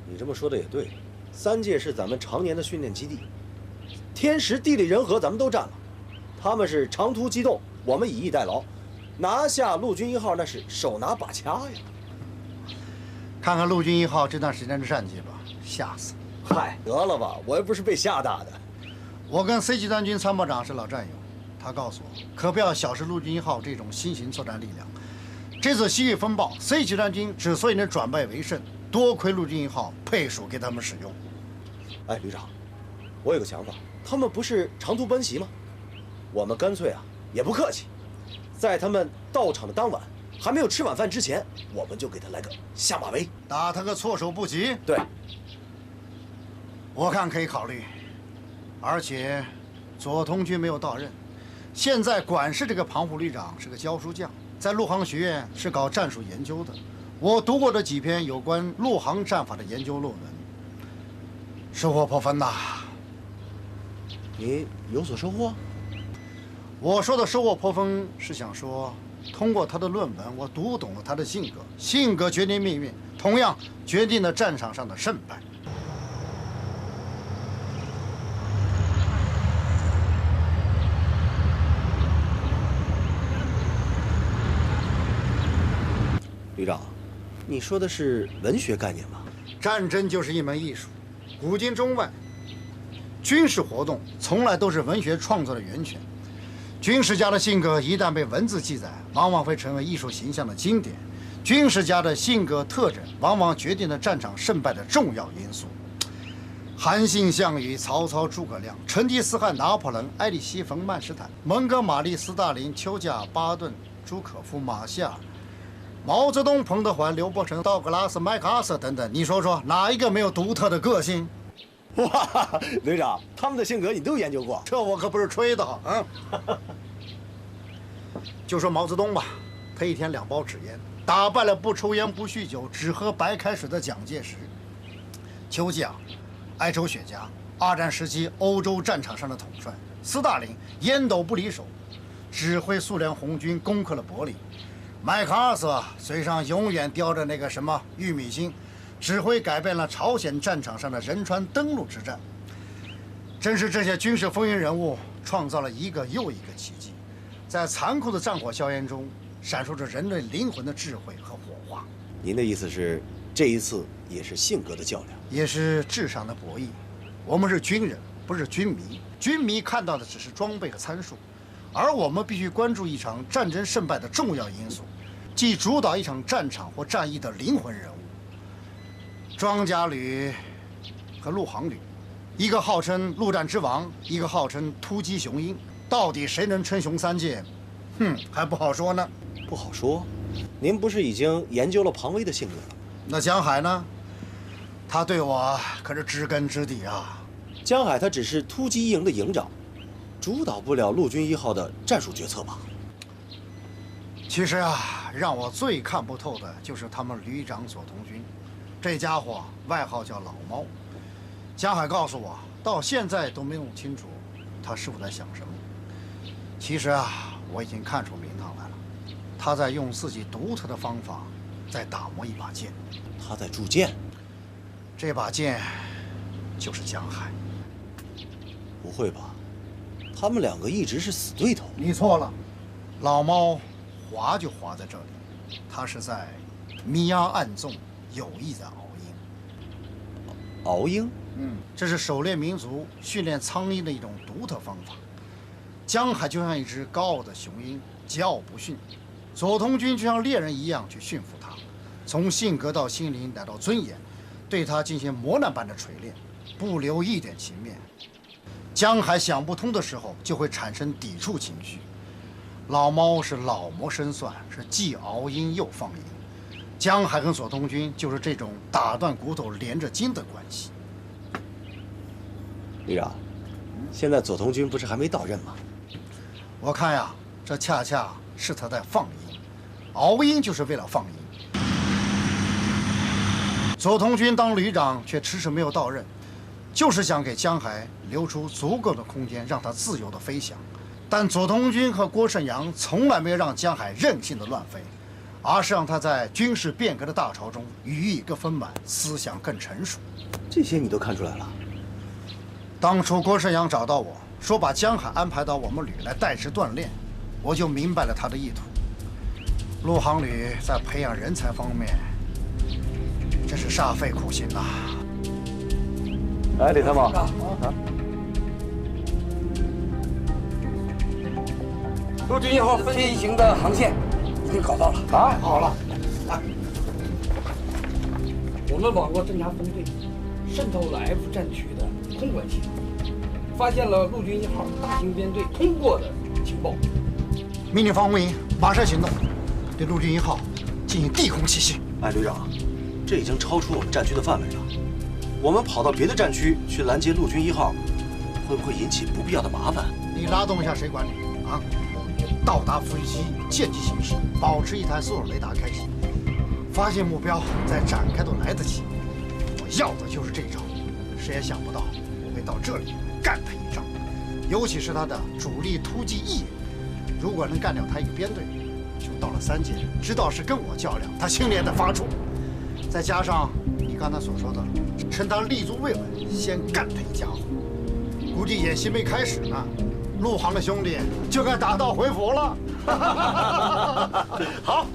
[SPEAKER 22] 你这么说的也对，3界是咱们常年的训练基地，天时地利人和咱们都占了，他们是长途机动，我们以逸待劳，拿下陆军1号那是手拿把掐呀。
[SPEAKER 21] 看看陆军1号这段时间的战绩吧，吓死了。
[SPEAKER 22] 嗨，得了吧，我又不是被吓大的。
[SPEAKER 21] 我跟 C 集团军参谋长是老战友，他告诉我，可不要小视陆军1号这种新型作战力量。这次西域风暴 ，C 集团军之所以能转败为胜，多亏陆军1号配属给他们使用。
[SPEAKER 22] 哎，旅长，我有个想法，他们不是长途奔袭吗？我们干脆啊，也不客气，在他们到场的当晚，还没有吃晚饭之前，我们就给他来个下马威，
[SPEAKER 21] 打他个措手不及。
[SPEAKER 22] 对，
[SPEAKER 21] 我看可以考虑。而且，左通军没有到任，现在管事这个庞副旅长是个教书匠，在陆航学院是搞战术研究的。我读过的几篇有关陆航战法的研究论文，收获颇丰呐。
[SPEAKER 22] 你有所收获？
[SPEAKER 21] 我说的收获颇丰是想说，通过他的论文，我读懂了他的性格，性格决定命运，同样决定了战场上的胜败。
[SPEAKER 22] 旅长，你说的是文学概念吧？
[SPEAKER 21] 战争就是一门艺术，古今中外，军事活动从来都是文学创作的源泉。军事家的性格一旦被文字记载，往往会成为艺术形象的经典。军事家的性格特征往往决定了战场胜败的重要因素。韩信、项羽、曹操、诸葛亮、成吉思汗、拿破仑、埃里希·曼施坦、蒙哥马利、斯大林、丘加、巴顿、朱可夫、马夏、毛泽东、彭德怀、刘伯承、道格拉斯、麦克阿瑟等等，你说说哪一个没有独特的个性？
[SPEAKER 22] 哇，旅长，他们的性格你都研究过？
[SPEAKER 21] 这我可不是吹的啊！就说毛泽东吧，他一天2包纸烟，打败了不抽烟不酗酒、只喝白开水的蒋介石。丘吉尔，爱抽雪茄，2战时期欧洲战场上的统帅。斯大林，烟斗不离手，指挥苏联红军攻克了柏林。麦克阿瑟嘴上永远叼着那个什么玉米芯，指挥改变了朝鲜战场上的仁川登陆之战。正是这些军事风云人物创造了一个又一个奇迹，在残酷的战火硝烟中闪烁着人类灵魂的智慧和火花。
[SPEAKER 22] 您的意思是，这一次也是性格的较量，
[SPEAKER 21] 也是智商的博弈。我们是军人，不是军迷，军迷看到的只是装备和参数，而我们必须关注一场战争胜败的重要因素，即主导一场战场或战役的灵魂人物。装甲旅和陆航旅，一个号称陆战之王，一个号称突击雄鹰，到底谁能称雄3届？还不好说呢。
[SPEAKER 22] 不好说。您不是已经研究了庞威的性格了？
[SPEAKER 21] 那江海呢？他对我可是知根知底啊。
[SPEAKER 22] 江海他只是突击一营的营长，主导不了陆军1号的战术决策吧？
[SPEAKER 21] 其实啊，让我最看不透的就是他们旅长左同军，这家伙外号叫老猫。江海告诉我，到现在都没弄清楚他师傅在想什么。其实啊，我已经看出名堂来了，他在用自己独特的方法在打磨一把剑。
[SPEAKER 22] 他在铸剑？
[SPEAKER 21] 这把剑就是江海。
[SPEAKER 22] 不会吧？他们2个一直是死对头？
[SPEAKER 21] 你错了，老猫滑就滑在这里，他是在明压暗纵，有意在熬鹰。
[SPEAKER 22] 熬鹰？
[SPEAKER 21] 这是狩猎民族训练苍鹰的一种独特方法。江海就像一只高傲的雄鹰，桀骜不驯；左同军就像猎人一样去驯服他，从性格到心灵乃到尊严，对他进行磨难般的锤炼，不留一点情面。江海想不通的时候，就会产生抵触情绪。老猫是老谋深算，是既熬鹰又放鹰。江海跟左同军就是这种打断骨头连着筋的关系。
[SPEAKER 22] 旅长，现在左同军不是还没到任吗？
[SPEAKER 21] 我看呀，这恰恰是他在放鹰，熬鹰就是为了放鹰。左同军当旅长却迟迟没有到任，就是想给江海留出足够的空间，让他自由的飞翔。但左同军和郭盛阳从来没有让江海任性的乱飞，而是让他在军事变革的大潮中羽翼更丰满，思想更成熟。
[SPEAKER 22] 这些你都看出来了？
[SPEAKER 21] 当初郭盛阳找到我说把江海安排到我们旅来代职锻炼，我就明白了他的意图。陆航旅在培养人才方面真是煞费苦心呐。
[SPEAKER 22] 哎，李参谋，
[SPEAKER 1] 陆军1号飞行的航线已经搞到了啊，
[SPEAKER 21] 好了。
[SPEAKER 1] 我们网络侦察分队渗透了 F 战区的空管系统，发现了陆军1号大型编队通过的情报。
[SPEAKER 21] 命令防空营马上行动，对陆军1号进行地空袭击。
[SPEAKER 22] 哎，旅长，这已经超出我们战区的范围了。我们跑到别的战区去拦截陆军1号，会不会引起不必要的麻烦？
[SPEAKER 21] 你拉动一下谁管你啊？到达伏击，见机行事，保持一台所有雷达开启，发现目标再展开都来得及。我要的就是这招，谁也想不到我会到这里干他一仗，尤其是他的主力突击一营，如果能干掉他一个编队，就到了3届，知道是跟我较量，他心里也得发怵。再加上你刚才所说的，趁他立足未稳，先干他一家伙，估计演习没开始呢，陆航的兄弟就该打道回府了。
[SPEAKER 22] 好。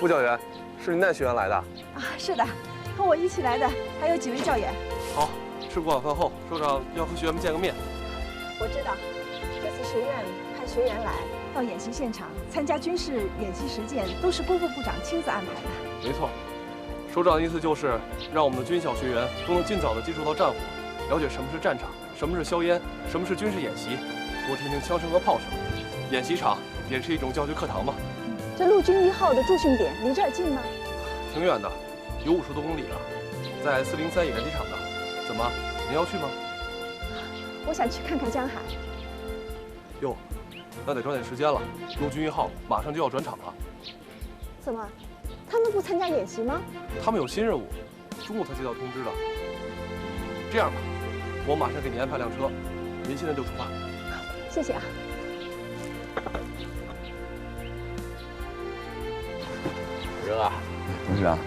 [SPEAKER 5] 副教员，是您带学员来的？
[SPEAKER 6] 啊，是的，和我一起来的还有几位教员。
[SPEAKER 5] 好，吃过晚饭后，首长要和学员们见个面。
[SPEAKER 6] 我知道，这次学院派学员来到演习现场参加军事演习实践，都是郭副部长亲自安排的。
[SPEAKER 5] 没错，首长的意思就是让我们的军校学员都能尽早的接触到战火，了解什么是战场，什么是硝烟，什么是军事演习，多听听枪声和炮声。演习场也是一种教学课堂嘛。
[SPEAKER 6] 这陆军1号的驻训点离这儿近吗？
[SPEAKER 5] 挺远的，有50多公里呢，在403野战机场的。怎么，您要去吗？
[SPEAKER 6] 我想去看看江海。
[SPEAKER 5] 哟，那得抓紧时间了，陆军1号马上就要转场了。
[SPEAKER 6] 怎么，他们不参加演习吗？
[SPEAKER 5] 他们有新任务，中午才接到通知的。这样吧，我马上给您安排辆车，您现在就出发。
[SPEAKER 6] 谢谢啊。
[SPEAKER 8] 人啊，
[SPEAKER 14] 董事长，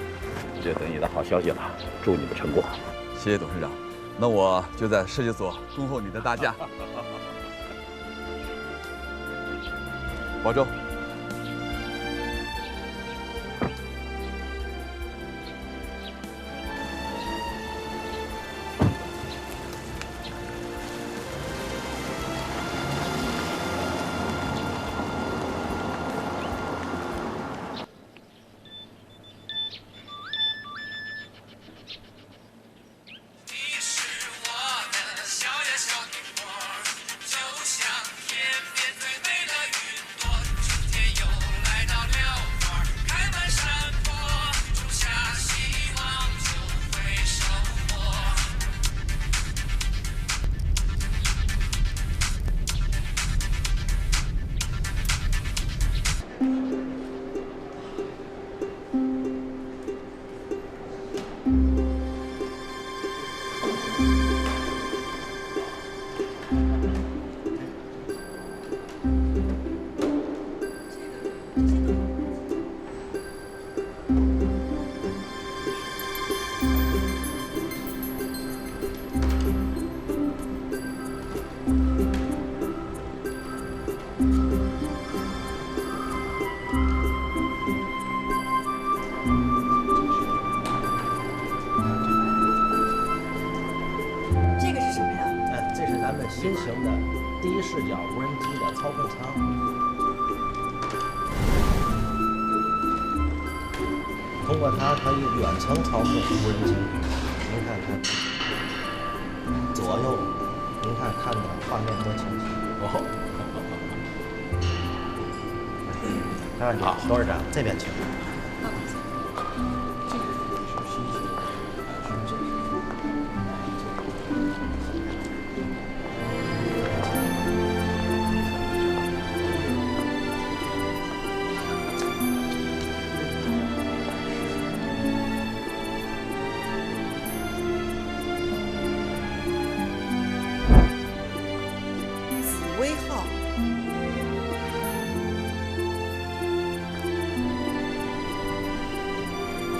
[SPEAKER 8] 这等你的好消息了，祝你们成功。
[SPEAKER 14] 谢谢董事长，那我就在设计所恭候你的大驾。保重。
[SPEAKER 22] 新型的第一视角无人机的操控舱，通过它可以远程操控无人机。您看看左右，您看的画面多清晰。哦，看看多少张？这边请。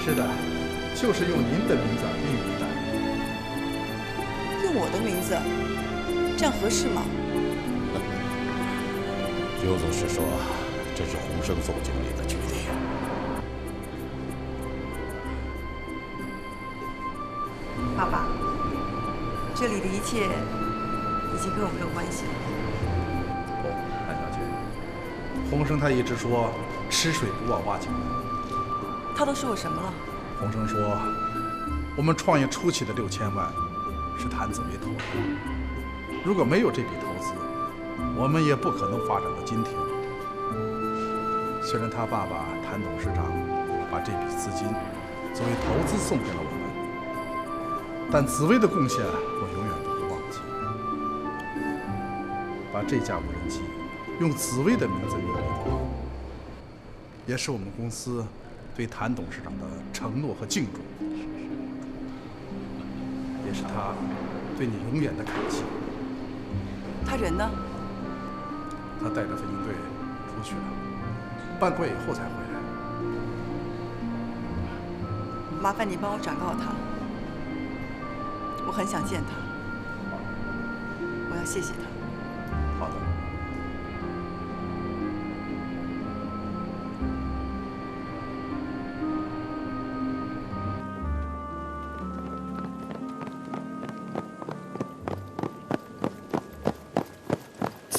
[SPEAKER 23] 是的，就是用您的名字命名的。
[SPEAKER 24] 用我的名字，这样合适吗？
[SPEAKER 8] 邱总是说，这是洪生总经理的决定。
[SPEAKER 24] 爸爸，这里的一切已经跟我没有关系了。
[SPEAKER 23] 哦，韩小姐，洪生他一直说吃水不忘挖井。
[SPEAKER 24] 他都说我什么了？
[SPEAKER 23] 洪生说，我们创业初期的6000万是谭紫薇投的，如果没有这笔投资，我们也不可能发展到今天。虽然他爸爸谭董事长把这笔资金作为投资送给了我们，但紫薇的贡献我永远不会忘记。把这架无人机用紫薇的名字命名，也是我们公司对谭董事长的承诺和敬重，也是他对你永远的感谢。
[SPEAKER 24] 他人呢？
[SPEAKER 23] 他带着飞行队出去了，半个月以后才回来。
[SPEAKER 24] 麻烦你帮我转告他，我很想见他，我要谢谢他。
[SPEAKER 23] 好的。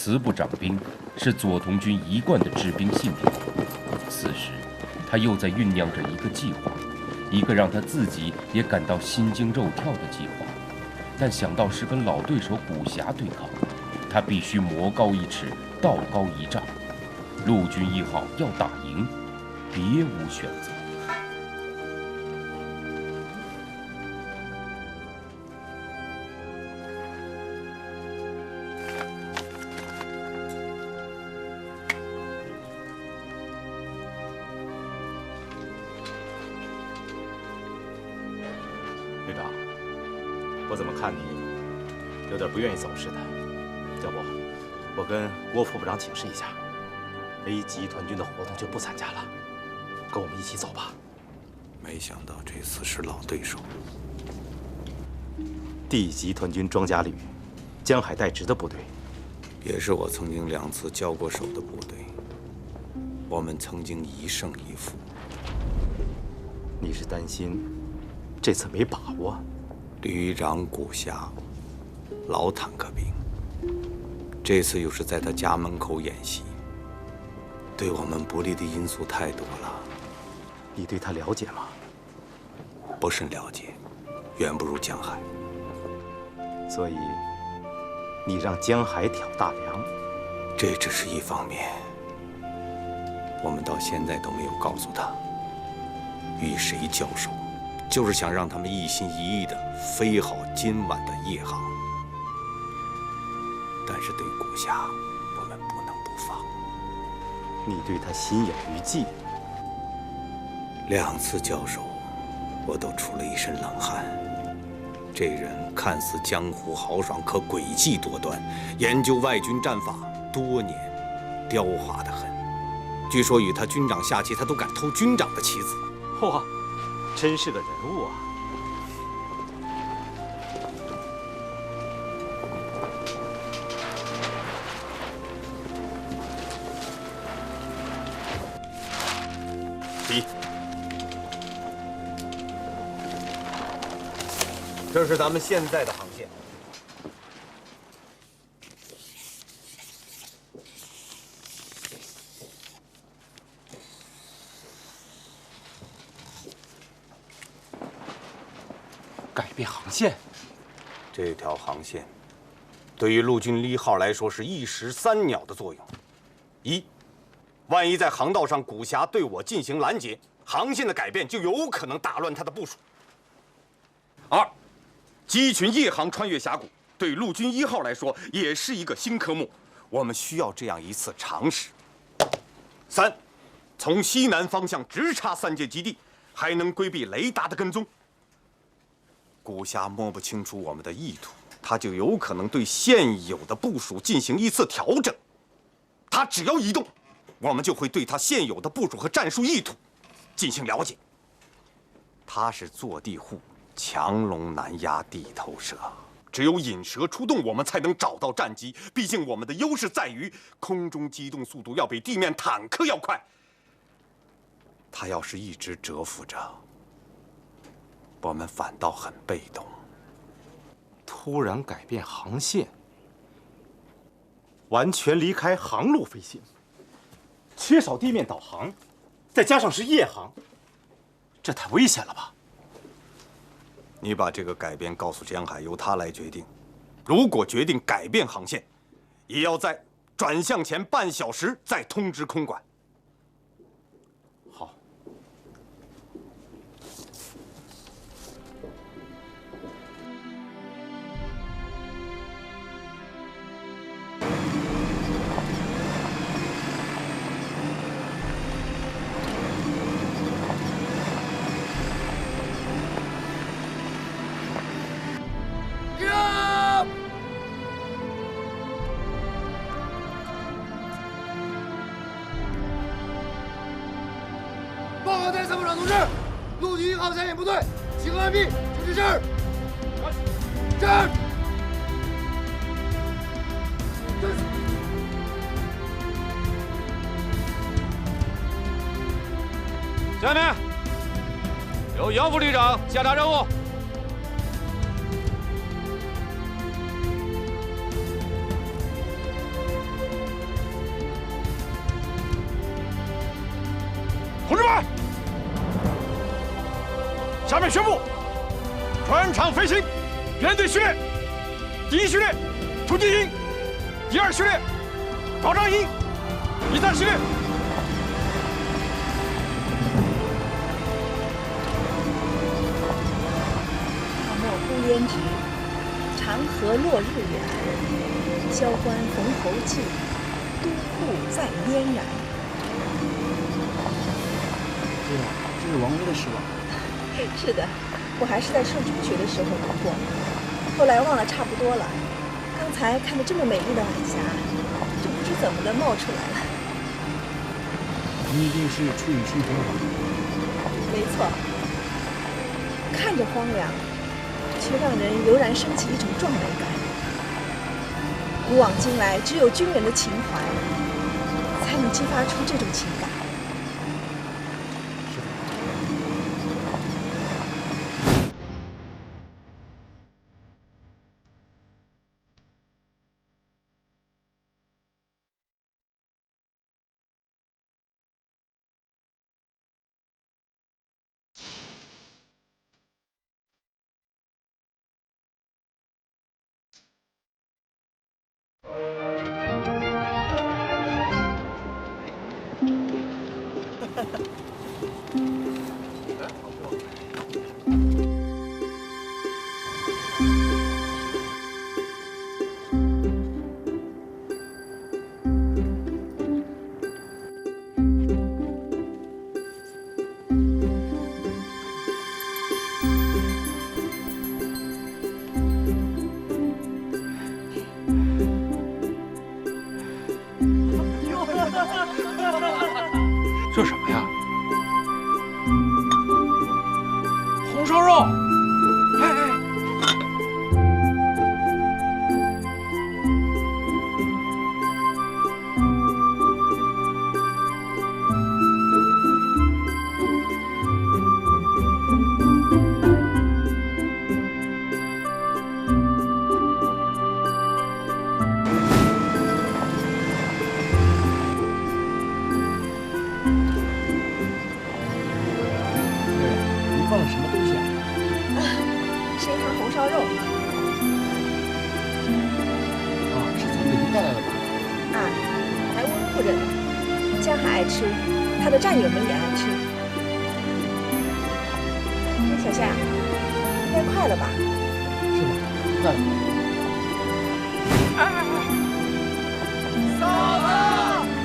[SPEAKER 20] 慈不掌兵，是左童军一贯的治兵信条。此时，他又在酝酿着一个计划，一个让他自己也感到心惊肉跳的计划。但想到是跟老对手古霞对抗，他必须魔高一尺，道高一丈。陆军1号要打赢，别无选择。
[SPEAKER 9] 旅长，我怎么看你有点不愿意走似的？要不，我跟郭副部长请示一下，A级团军的活动就不参加了，跟我们一起走吧。
[SPEAKER 16] 没想到这次是老对手。
[SPEAKER 9] D级团军装甲旅，江海代职的部队，
[SPEAKER 16] 也是我曾经2次交过手的部队。我们曾经1胜1负。
[SPEAKER 9] 你是担心这次没把握？
[SPEAKER 16] 旅长古霞，老坦克兵，这次又是在他家门口演习，对我们不利的因素太多了。
[SPEAKER 9] 你对他了解吗？
[SPEAKER 16] 不甚了解，远不如江海。
[SPEAKER 9] 所以，你让江海挑大梁，
[SPEAKER 16] 这只是一方面。我们到现在都没有告诉他，与谁交手，就是想让他们一心一意地飞好今晚的夜航。但是对古霞，我们不能不放。
[SPEAKER 9] 你对他心有余悸。
[SPEAKER 16] 2次交手，我都出了一身冷汗。这人看似江湖豪爽，可诡计多端，研究外军战法多年，刁滑得很。据说与他军长下棋，他都敢偷军长的棋子。
[SPEAKER 9] 哇，真是个人物啊！
[SPEAKER 16] 第一，这是咱们现在的航线。
[SPEAKER 9] 改变航线，
[SPEAKER 16] 这条航线对于陆军1号来说是一石3鸟的作用。一，万一在航道上古霞对我进行拦截，航线的改变就有可能打乱他的部署。2，机群夜航穿越峡谷，对陆军1号来说也是一个新科目，我们需要这样一次尝试。3，从西南方向直插3界基地，还能规避雷达的跟踪。古霞摸不清楚我们的意图，他就有可能对现有的部署进行一次调整。他只要移动，我们就会对他现有的部署和战术意图进行了解。他是坐地户，强龙难压地头蛇，只有引蛇出洞，我们才能找到战机。毕竟我们的优势在于空中机动速度要比地面坦克要快。他要是一直蛰伏着，我们反倒很被动。
[SPEAKER 9] 突然改变航线，完全离开航路飞行，缺少地面导航，再加上是夜航，这太危险了吧？
[SPEAKER 16] 你把这个改变告诉江海，由他来决定。如果决定改变航线，也要在转向前半小时再通知空管。
[SPEAKER 9] 好。
[SPEAKER 4] 报告代参谋长同志，陆军1号前沿部队集合完毕，请指示。这儿。
[SPEAKER 3] 下面由杨副旅长下达任务。
[SPEAKER 2] 下面宣布，专场飞行编队序列：第1序列突击营，第2序列保障营，第3序列。
[SPEAKER 6] 泡沫孤烟直，长河落日圆。萧关逢侯骑，都护在燕然。
[SPEAKER 10] 对了，这是王威的诗吧？
[SPEAKER 6] 是的，我还是在上中学的时候读过，后来忘了差不多了。刚才看到这么美丽的晚霞，就不知怎么的冒出来了。
[SPEAKER 10] 你一定是出于春风吧？
[SPEAKER 6] 没错，看着荒凉，却让人油然升起一种壮美感。古往今来，只有军人的情怀，才能激发出这种情感。
[SPEAKER 3] 这什么呀？红烧肉！哎！
[SPEAKER 10] 放了什么东西啊？
[SPEAKER 6] 是一盘红烧肉。
[SPEAKER 10] 啊，是从北京带来的吧？
[SPEAKER 6] 啊，还温乎着呢。江海爱吃，他的战友们也爱吃。小夏，应该快了吧？
[SPEAKER 10] 是吗？快了。
[SPEAKER 2] 嫂子，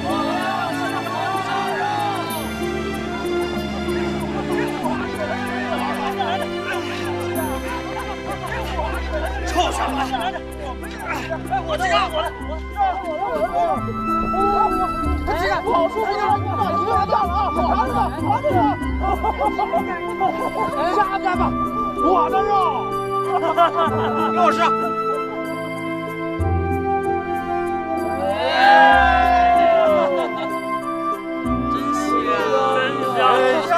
[SPEAKER 2] 我要吃红烧肉。臭小子！我这个，这个跑出去了，一个人干了啊！拿着，下来吧，我的肉，给我吃。真香！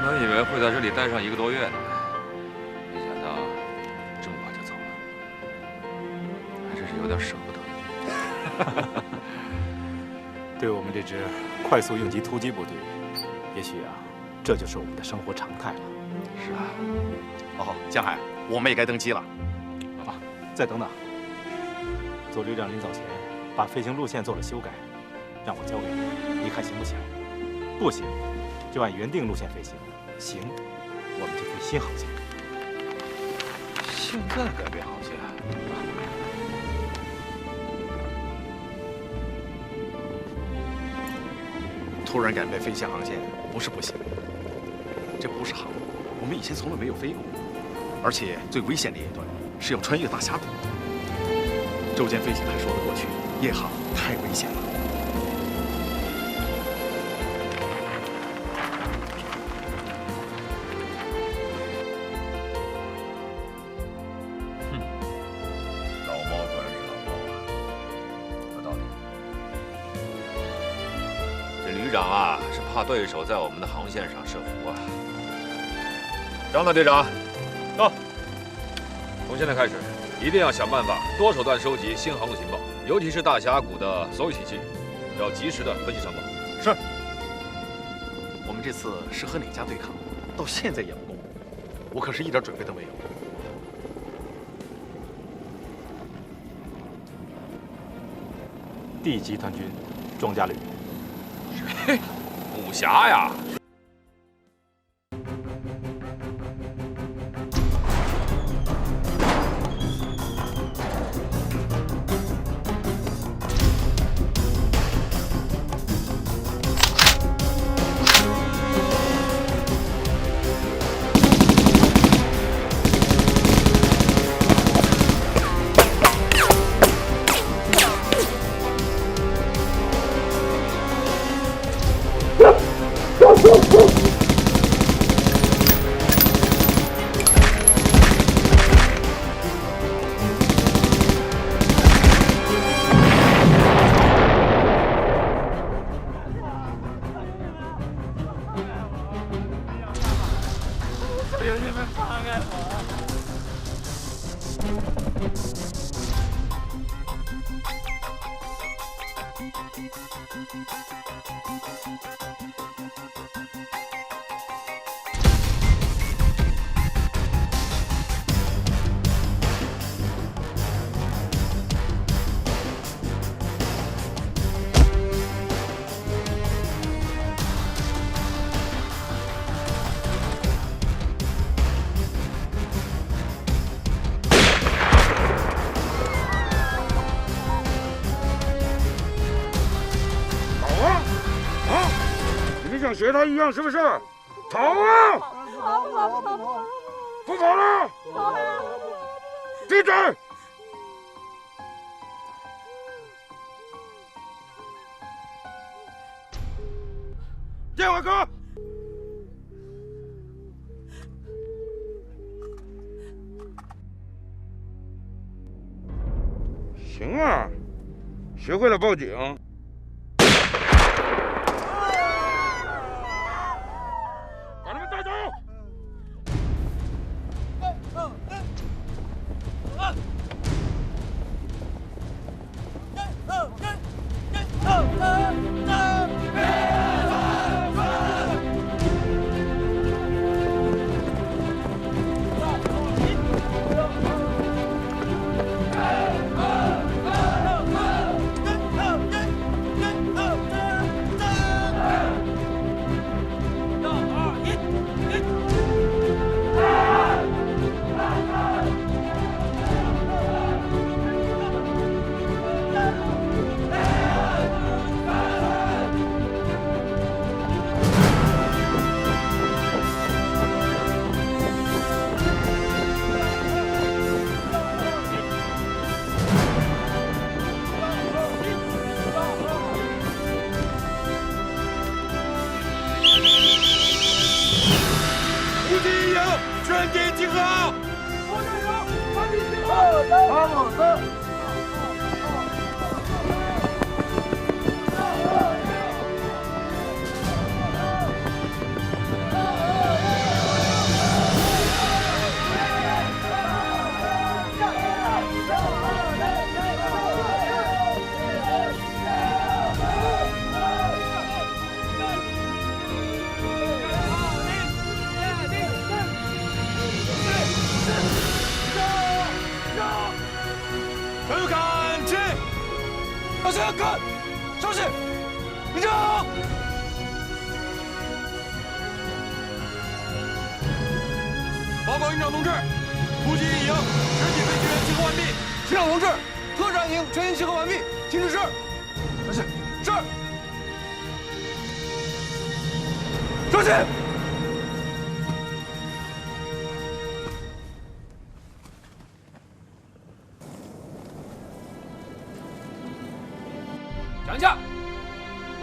[SPEAKER 3] 本以为会在这里待上1个多月呢，没想到这么快就走了，还真是有点舍不得。
[SPEAKER 9] 对我们这支快速应急突击部队，也许啊，这就是我们的生活常态了。
[SPEAKER 3] 是啊。
[SPEAKER 8] 哦，江海，我们也该登机了。
[SPEAKER 9] 啊，再等等。左旅长临走前把飞行路线做了修改，让我交给你，你看行不行？不行，就按原定路线飞行。行，我们就飞新航线。
[SPEAKER 3] 现在改变航线？
[SPEAKER 2] 突然改变飞行航线不是不行，这不是航路，我们以前从来没有飞过，而且最危险的一段是要穿越大峡谷。昼间飞行还说得过去，夜航太危险了。
[SPEAKER 3] 老猫果然是老猫啊，有道理。这旅长啊，是怕对手在我们的航线上设伏啊。张大队长，到。从现在开始，一定要想办法多手段收集新航路情报，尤其是大峡谷的所有信息，要及时的分析上报。
[SPEAKER 2] 是。我们这次是和哪家对抗，到现在也不公布，我可是一点准备都没有。
[SPEAKER 12] D 集团军庄家旅。
[SPEAKER 3] 嘿，武侠呀！
[SPEAKER 2] 求你们放开我！
[SPEAKER 7] 像学他一样是不是？跑啊！不跑了！闭嘴！电话哥。行啊，学会了报警。把他们带走！全体集合！向前看，稍息，立正。报告营长同志，突击一营全体飞行员集合完毕。师长同志，特战营全员集合完毕，请指示。是。收起！
[SPEAKER 3] 讲价！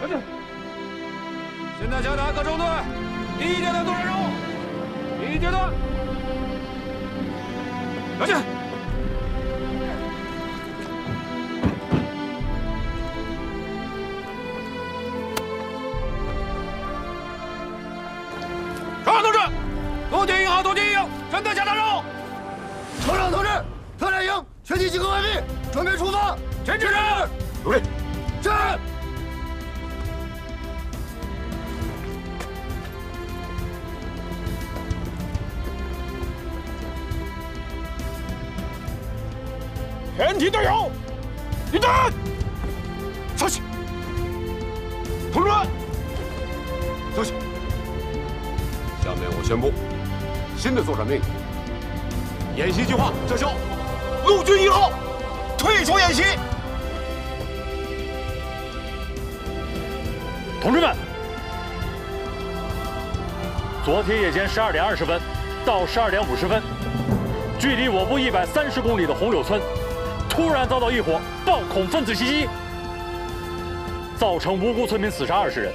[SPEAKER 3] 有请！现在下达各中队，第一阶段作战任务。第一阶段，有请！船长同志，陆军1号突击营正在下达任务。
[SPEAKER 4] 船长同志，特战营全体集合完毕，准备出发。
[SPEAKER 3] 请指示。
[SPEAKER 7] 有令。
[SPEAKER 4] 是。
[SPEAKER 7] 全体队友，一战！稍息。同志们，休息。下面我宣布新的作战命令：演习计划撤销，陆军1号退出演习。
[SPEAKER 12] 同志们，昨天夜间12点20分到12点50分，距离我部130公里的红柳村，突然遭到一伙暴恐分子袭击，造成无辜村民死伤20人，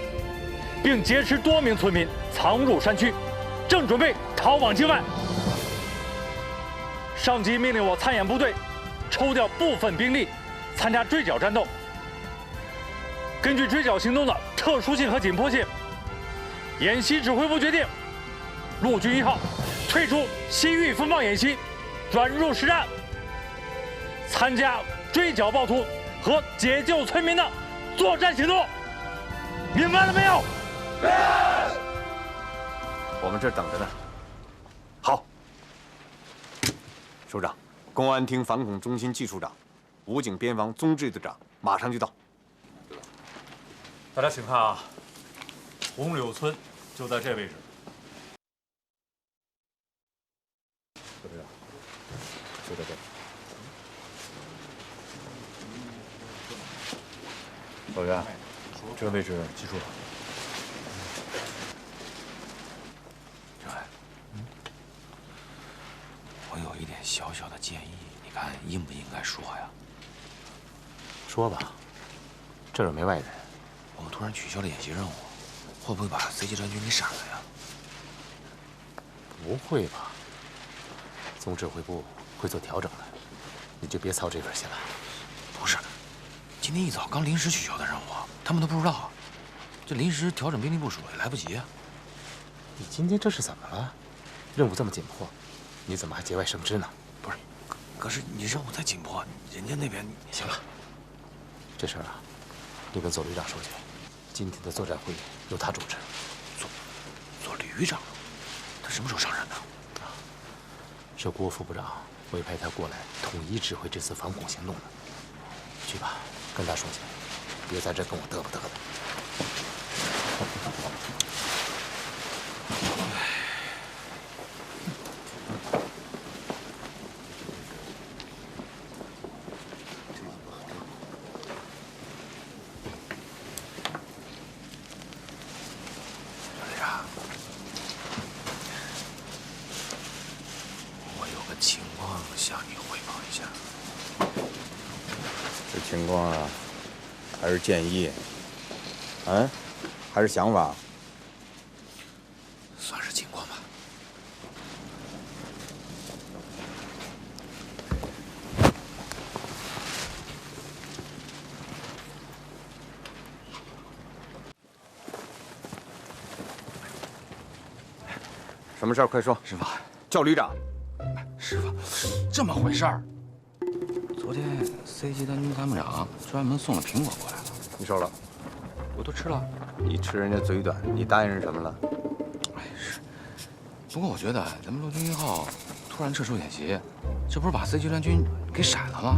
[SPEAKER 12] 并劫持多名村民藏入山区，正准备逃往境外。上级命令我参演部队，抽调部分兵力参加追剿战斗。根据追剿行动的特殊性和紧迫性，演习指挥部决定，陆军1号退出西域风暴演习，转入实战，参加追剿暴徒和解救村民的作战行动。明白了没有？
[SPEAKER 16] 我们这儿等着呢。好，首长，公安厅反恐中心技术长，武警边防综支队长马上就到。
[SPEAKER 12] 大家请看啊，红柳村就在这位置。就这样，就在这儿。老袁，这个位置记住了。
[SPEAKER 3] 这位，我有一点小小的建议，你看应不应该说呀？
[SPEAKER 16] 说吧，这儿没外人。
[SPEAKER 3] 我们突然取消了演习任务，会不会把 C 级战军给闪了呀？
[SPEAKER 16] 不会吧？总指挥部会做调整的，你就别操这份心了。
[SPEAKER 3] 不是，今天一早刚临时取消的任务，他们都不知道，这临时调整兵力部署也来不及啊。
[SPEAKER 16] 你今天这是怎么了？任务这么紧迫，你怎么还节外生枝呢？
[SPEAKER 3] 不是，可是你任务再紧迫，人家那边
[SPEAKER 16] 行了，这事儿啊，你跟左旅长说去。今天的作战会议由他主持。
[SPEAKER 3] 左旅长，他什么时候上任的？
[SPEAKER 16] 是郭副部长委派他过来统一指挥这次反恐行动的。去吧，跟他说去，别在这跟我嘚啵嘚的。
[SPEAKER 3] 情况向你汇报一下。
[SPEAKER 16] 这情况啊，还是建议，还是想法？
[SPEAKER 3] 算是情况吧。
[SPEAKER 16] 什么事儿？快说。
[SPEAKER 3] 师傅，
[SPEAKER 16] 叫旅长。
[SPEAKER 3] 师傅，这么回事儿。昨天 C 级单军参谋长专门送了苹果过来了，
[SPEAKER 16] 你收了？
[SPEAKER 3] 我都吃了。
[SPEAKER 16] 你吃人家嘴短，你答应人什么了？
[SPEAKER 3] 哎，是。不过我觉得咱们陆军1号突然撤出演习，这不是把 C 级单军给闪了吗？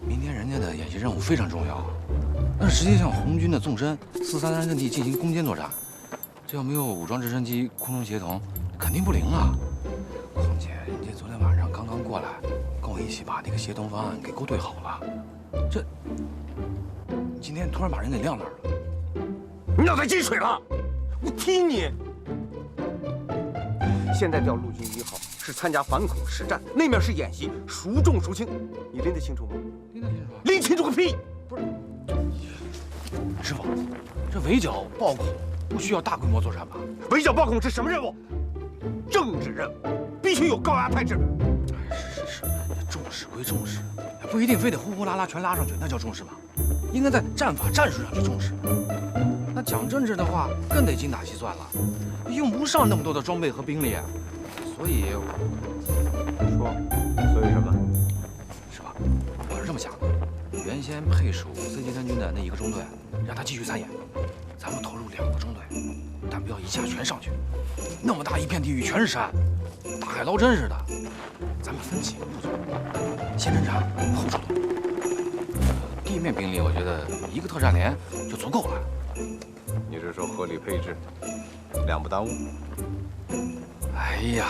[SPEAKER 3] 明天人家的演习任务非常重要，那是直接向红军的纵深433阵地进行攻坚作战，这要没有武装直升机空中协同，肯定不灵啊。况且人家昨天晚上刚刚过来，跟我一起把那个协同方案给勾兑好了，这今天突然把人给撂那儿了，
[SPEAKER 16] 你脑袋进水了！我踢你！现在调陆军1号是参加反恐实战，那面是演习，孰重孰轻，你拎得清楚吗？
[SPEAKER 3] 拎得清楚。
[SPEAKER 16] 拎清楚个屁！
[SPEAKER 3] 不是，师傅，这围剿暴恐不需要大规模作战吧？
[SPEAKER 16] 围剿暴恐是什么任务？政治任务，必须有高压态势。
[SPEAKER 3] 是，重视归重视，不一定非得呼呼啦啦全拉上去，那叫重视吗？应该在战法战术上去重视。那讲政治的话，更得精打细算了，用不上那么多的装备和兵力啊。所以，
[SPEAKER 16] 所以什么？
[SPEAKER 3] 是吧？我是这么想的，原先配属C73军的那一个中队，让他继续参演，咱们投入2个中队，但不要一下全上去。那么大一片地域全是山，大海捞针似的，咱们分几个步骤，先侦察，后出动。地面兵力，我觉得1个特战连就足够了。
[SPEAKER 16] 你是说合理配置，2不耽误？
[SPEAKER 3] 哎呀，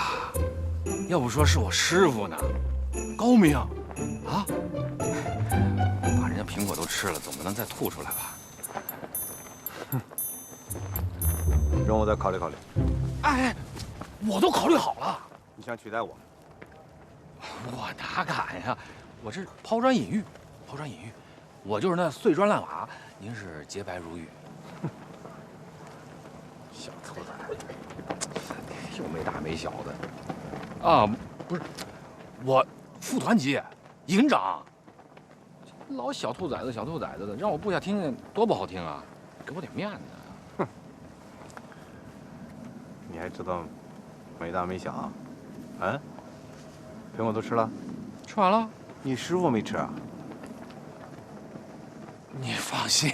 [SPEAKER 3] 要不说是我师傅呢，高明啊！把人家苹果都吃了，总不能再吐出来吧？
[SPEAKER 16] 哼，让我再考虑考虑。
[SPEAKER 3] 哎，我都考虑好了。
[SPEAKER 16] 你想取代我？
[SPEAKER 3] 我哪敢呀！我这抛砖引玉，抛砖引玉。我就是那碎砖烂瓦，您是洁白如玉。小兔崽，又没大没小的。啊，不是，我副团级营长，老小兔崽子小兔崽子的，让我部下听见多不好听啊！给我点面子。
[SPEAKER 16] 哼，你还知道没大没小啊？啊？苹果都吃了？
[SPEAKER 3] 吃完了。
[SPEAKER 16] 你师傅没吃啊？
[SPEAKER 3] 你放心，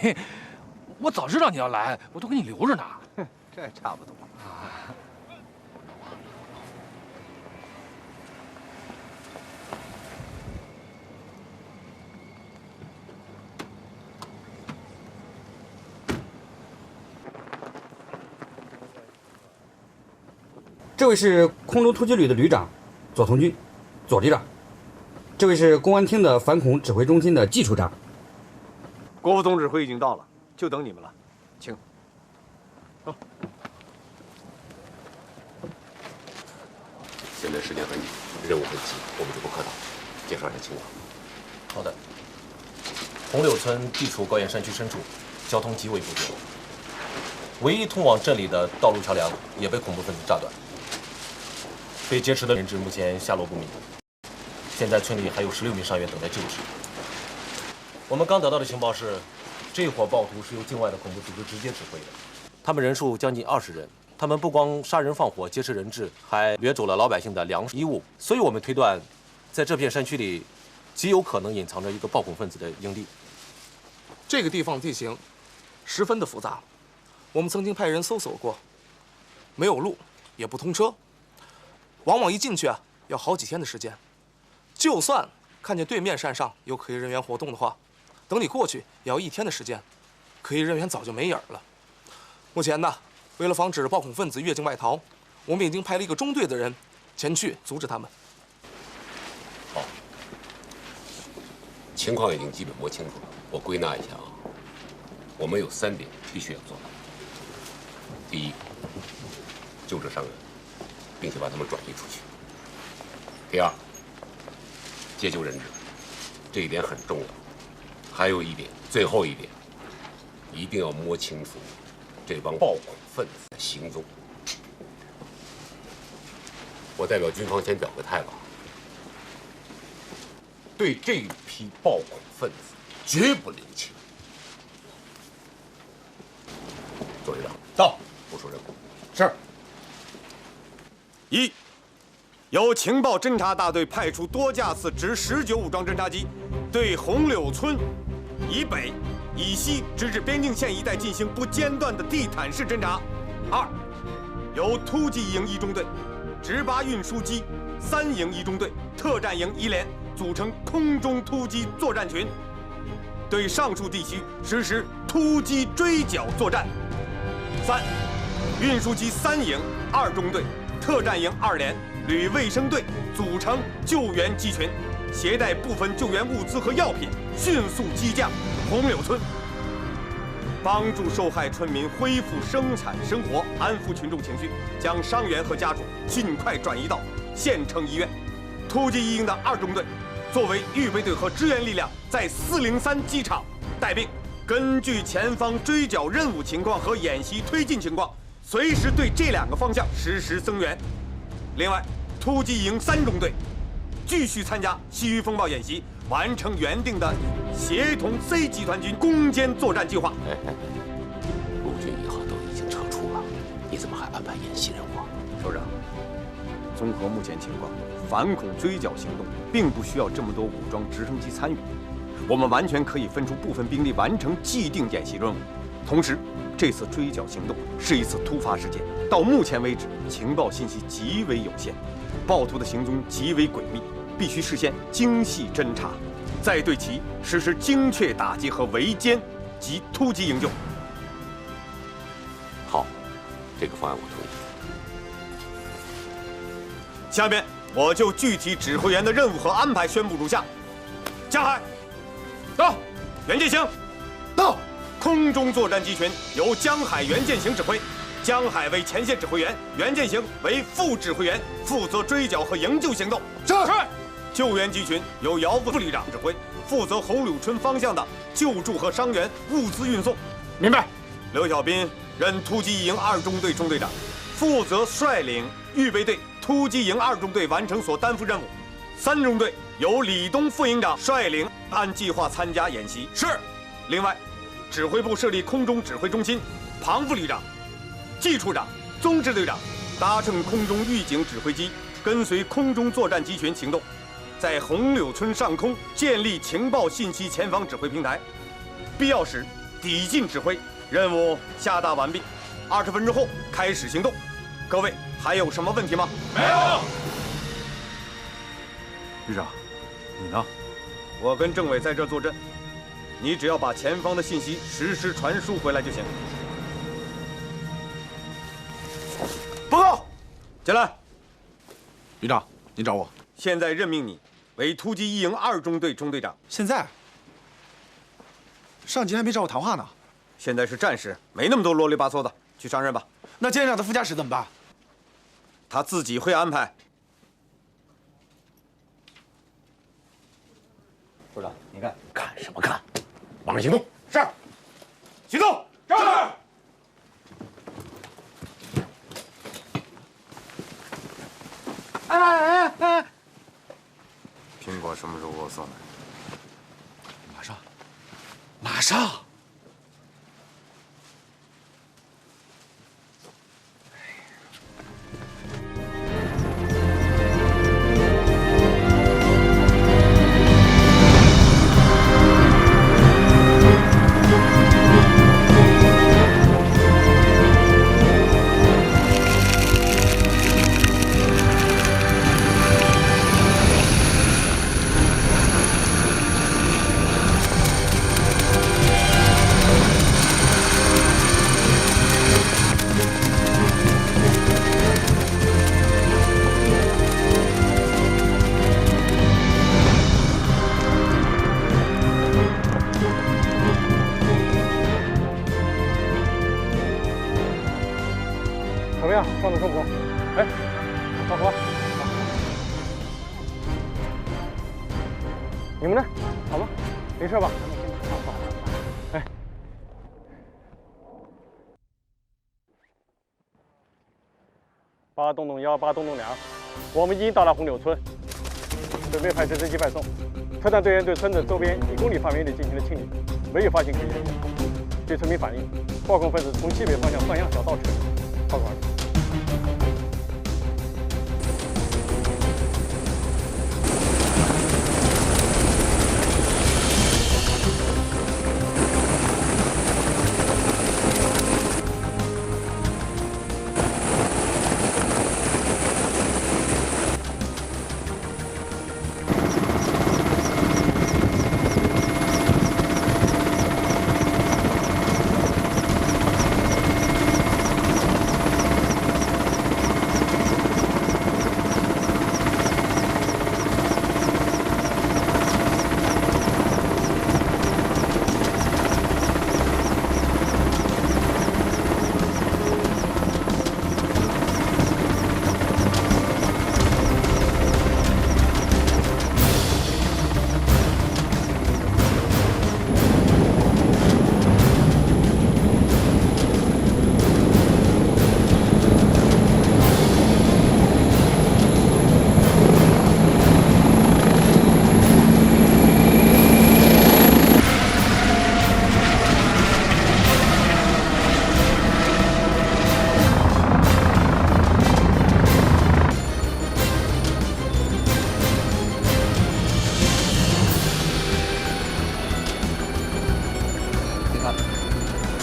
[SPEAKER 3] 我早知道你要来，我都给你留着呢。
[SPEAKER 16] 哼，这差不多。
[SPEAKER 1] 这位是空中突击旅的旅长左从军，左旅长。这位是公安厅的反恐指挥中心的季处长。
[SPEAKER 16] 国副总指挥已经到了，就等你们了，请。走。
[SPEAKER 8] 现在时间很紧，任务很急，我们就不客套，介绍一下情况。
[SPEAKER 13] 好的。红柳村地处高原山区深处，交通极为不便，唯一通往镇里的道路桥梁也被恐怖分子炸断。被劫持的人质目前下落不明，现在村里还有16名伤员等待救治。我们刚得到的情报是，这伙暴徒是由境外的恐怖组织直接指挥的，他们人数将近20人。他们不光杀人放火、劫持人质，还掠走了老百姓的粮食衣物。所以我们推断，在这片山区里，极有可能隐藏着一个暴恐分子的营地。
[SPEAKER 15] 这个地方地形十分的复杂，我们曾经派人搜索过，没有路，也不通车，往往一进去啊，要好几天的时间。就算看见对面山上有可疑人员活动的话，等你过去也要1天的时间，可疑人员早就没影了。目前呢，为了防止暴恐分子越境外逃，我们已经派了一个中队的人前去阻止他们。
[SPEAKER 8] 好，情况已经基本摸清楚了。我归纳一下啊，我们有3点必须要做到。第一，救治伤员，并且把他们转移出去。第二，解救人质，这一点很重要。还有一点，最后一点，一定要摸清楚这帮暴恐分子的行踪。我代表军方先表个态吧，对这一批暴恐分子绝不留情。左旅长到，部署任务。
[SPEAKER 16] 是。1，由情报侦察大队派出多架次直19武装侦察机，对红柳村以北、以西直至边境线一带进行不间断的地毯式侦察。2，由突击营1中队、直拔运输机3营1中队、特战营1连组成空中突击作战群，对上述地区实施突击追剿作战。3，运输机3营2中队、特战营2连、旅卫生队组成救援机群，携带部分救援物资和药品，迅速击降红柳村。帮助受害村民恢复生产生活，安抚群众情绪，将伤员和家属尽快转移到县城医院。突击一营的2中队作为预备队和支援力量，在403机场待命，根据前方追剿任务情况和演习推进情况，随时对这2个方向实施增援。另外，突击营3中队继续参加西域风暴演习，完成原定的协同 C 集团军攻坚作战计划。
[SPEAKER 8] 陆军1号都已经撤出了，你怎么还安排演习任务？
[SPEAKER 16] 首长，综合目前情况，反恐追剿行动并不需要这么多武装直升机参与，我们完全可以分出部分兵力完成既定演习任务。同时，这次追剿行动是一次突发事件，到目前为止，情报信息极为有限，暴徒的行踪极为诡秘，必须事先精细侦查，再对其实施精确打击和围歼及突击营救。
[SPEAKER 8] 好，这个方案我同意。
[SPEAKER 16] 下面我就具体指挥员的任务和安排宣布如下：江海，到；袁建行，到。空中作战集群由江海、袁建行指挥，江海为前线指挥员，袁建行为副指挥员，负责追剿和营救行动。是。救援集群由姚副旅长指挥，负责红柳村方向的救助和伤员物资运送。明白。刘小斌任突击一营2中队中队长，负责率领预备队突击营2中队完成所担负任务。3中队由李东副营长率领，按计划参加演习。是。另外，指挥部设立空中指挥中心，庞副旅长、季处长、宗支队长搭乘空中预警指挥机，跟随空中作战集群行动，在红柳村上空建立情报信息前方指挥平台，必要时抵近指挥。任务下达完毕，20分钟后开始行动。各位还有什么问题吗？没有。旅长，你呢？我跟政委在这坐镇。你只要把前方的信息实时传输回来就行。报告，进来。
[SPEAKER 9] 旅长，您找我。
[SPEAKER 16] 现在任命你为突击一营2中队中队长。
[SPEAKER 15] 现在？上级还没找我谈话呢。
[SPEAKER 16] 现在是战时，没那么多啰里吧嗦的，去上任吧。
[SPEAKER 15] 那舰长的副驾驶怎么办？
[SPEAKER 16] 他自己会安排。
[SPEAKER 13] 首长，你看，看什么看？往上行动！
[SPEAKER 16] 是，行动！是。
[SPEAKER 10] 哎！
[SPEAKER 16] 苹果什么时候给我送来？
[SPEAKER 15] 马上，马上！
[SPEAKER 10] 怎么样，上的顺不顺？哎，大河，你们呢？好吗？没事吧？哎，八洞洞1、8洞洞2，我们已经到了红柳村，准备派直升机派送。特战队员对村子周边1公里范围内进行了清理，没有发现可疑人员。据村民反映，暴恐分子从西北方向上阳小道撤离。报告完毕。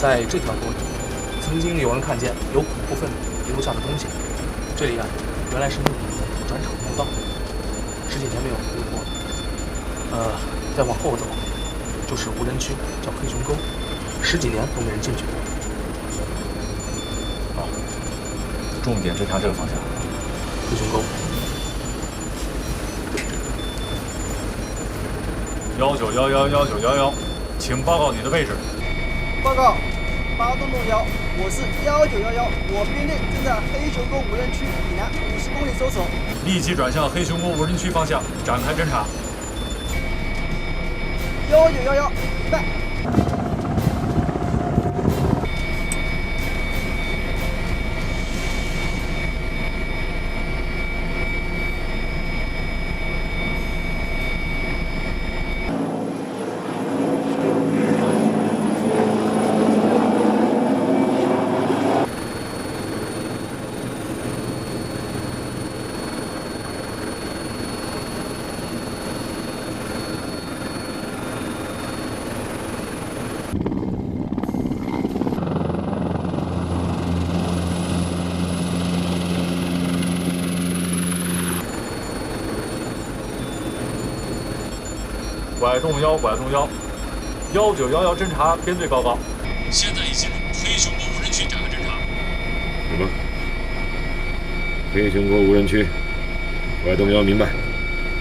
[SPEAKER 15] 在这条沟里，曾经有人看见有恐怖分子留下的东西。这里啊，原来是墓转场墓道，10几年没有人路过。再往后走，就是无人区，叫黑熊沟，10几年都没人进去过。
[SPEAKER 9] 好，重点侦查这个方向。
[SPEAKER 15] 黑熊沟。
[SPEAKER 9] 19111911，请报告你的位置。
[SPEAKER 11] 报告，8栋东幺，我是1911，我编队正在黑熊沟无人区以南50公里搜索。
[SPEAKER 9] 立即转向黑熊沟无人区方向展开侦查。
[SPEAKER 11] 1911，明白。
[SPEAKER 9] 拐洞幺，1911侦察编队报告。
[SPEAKER 12] 现在已进入黑熊沟无人区展开侦查。
[SPEAKER 7] 什么？黑熊沟无人区，拐洞幺明白。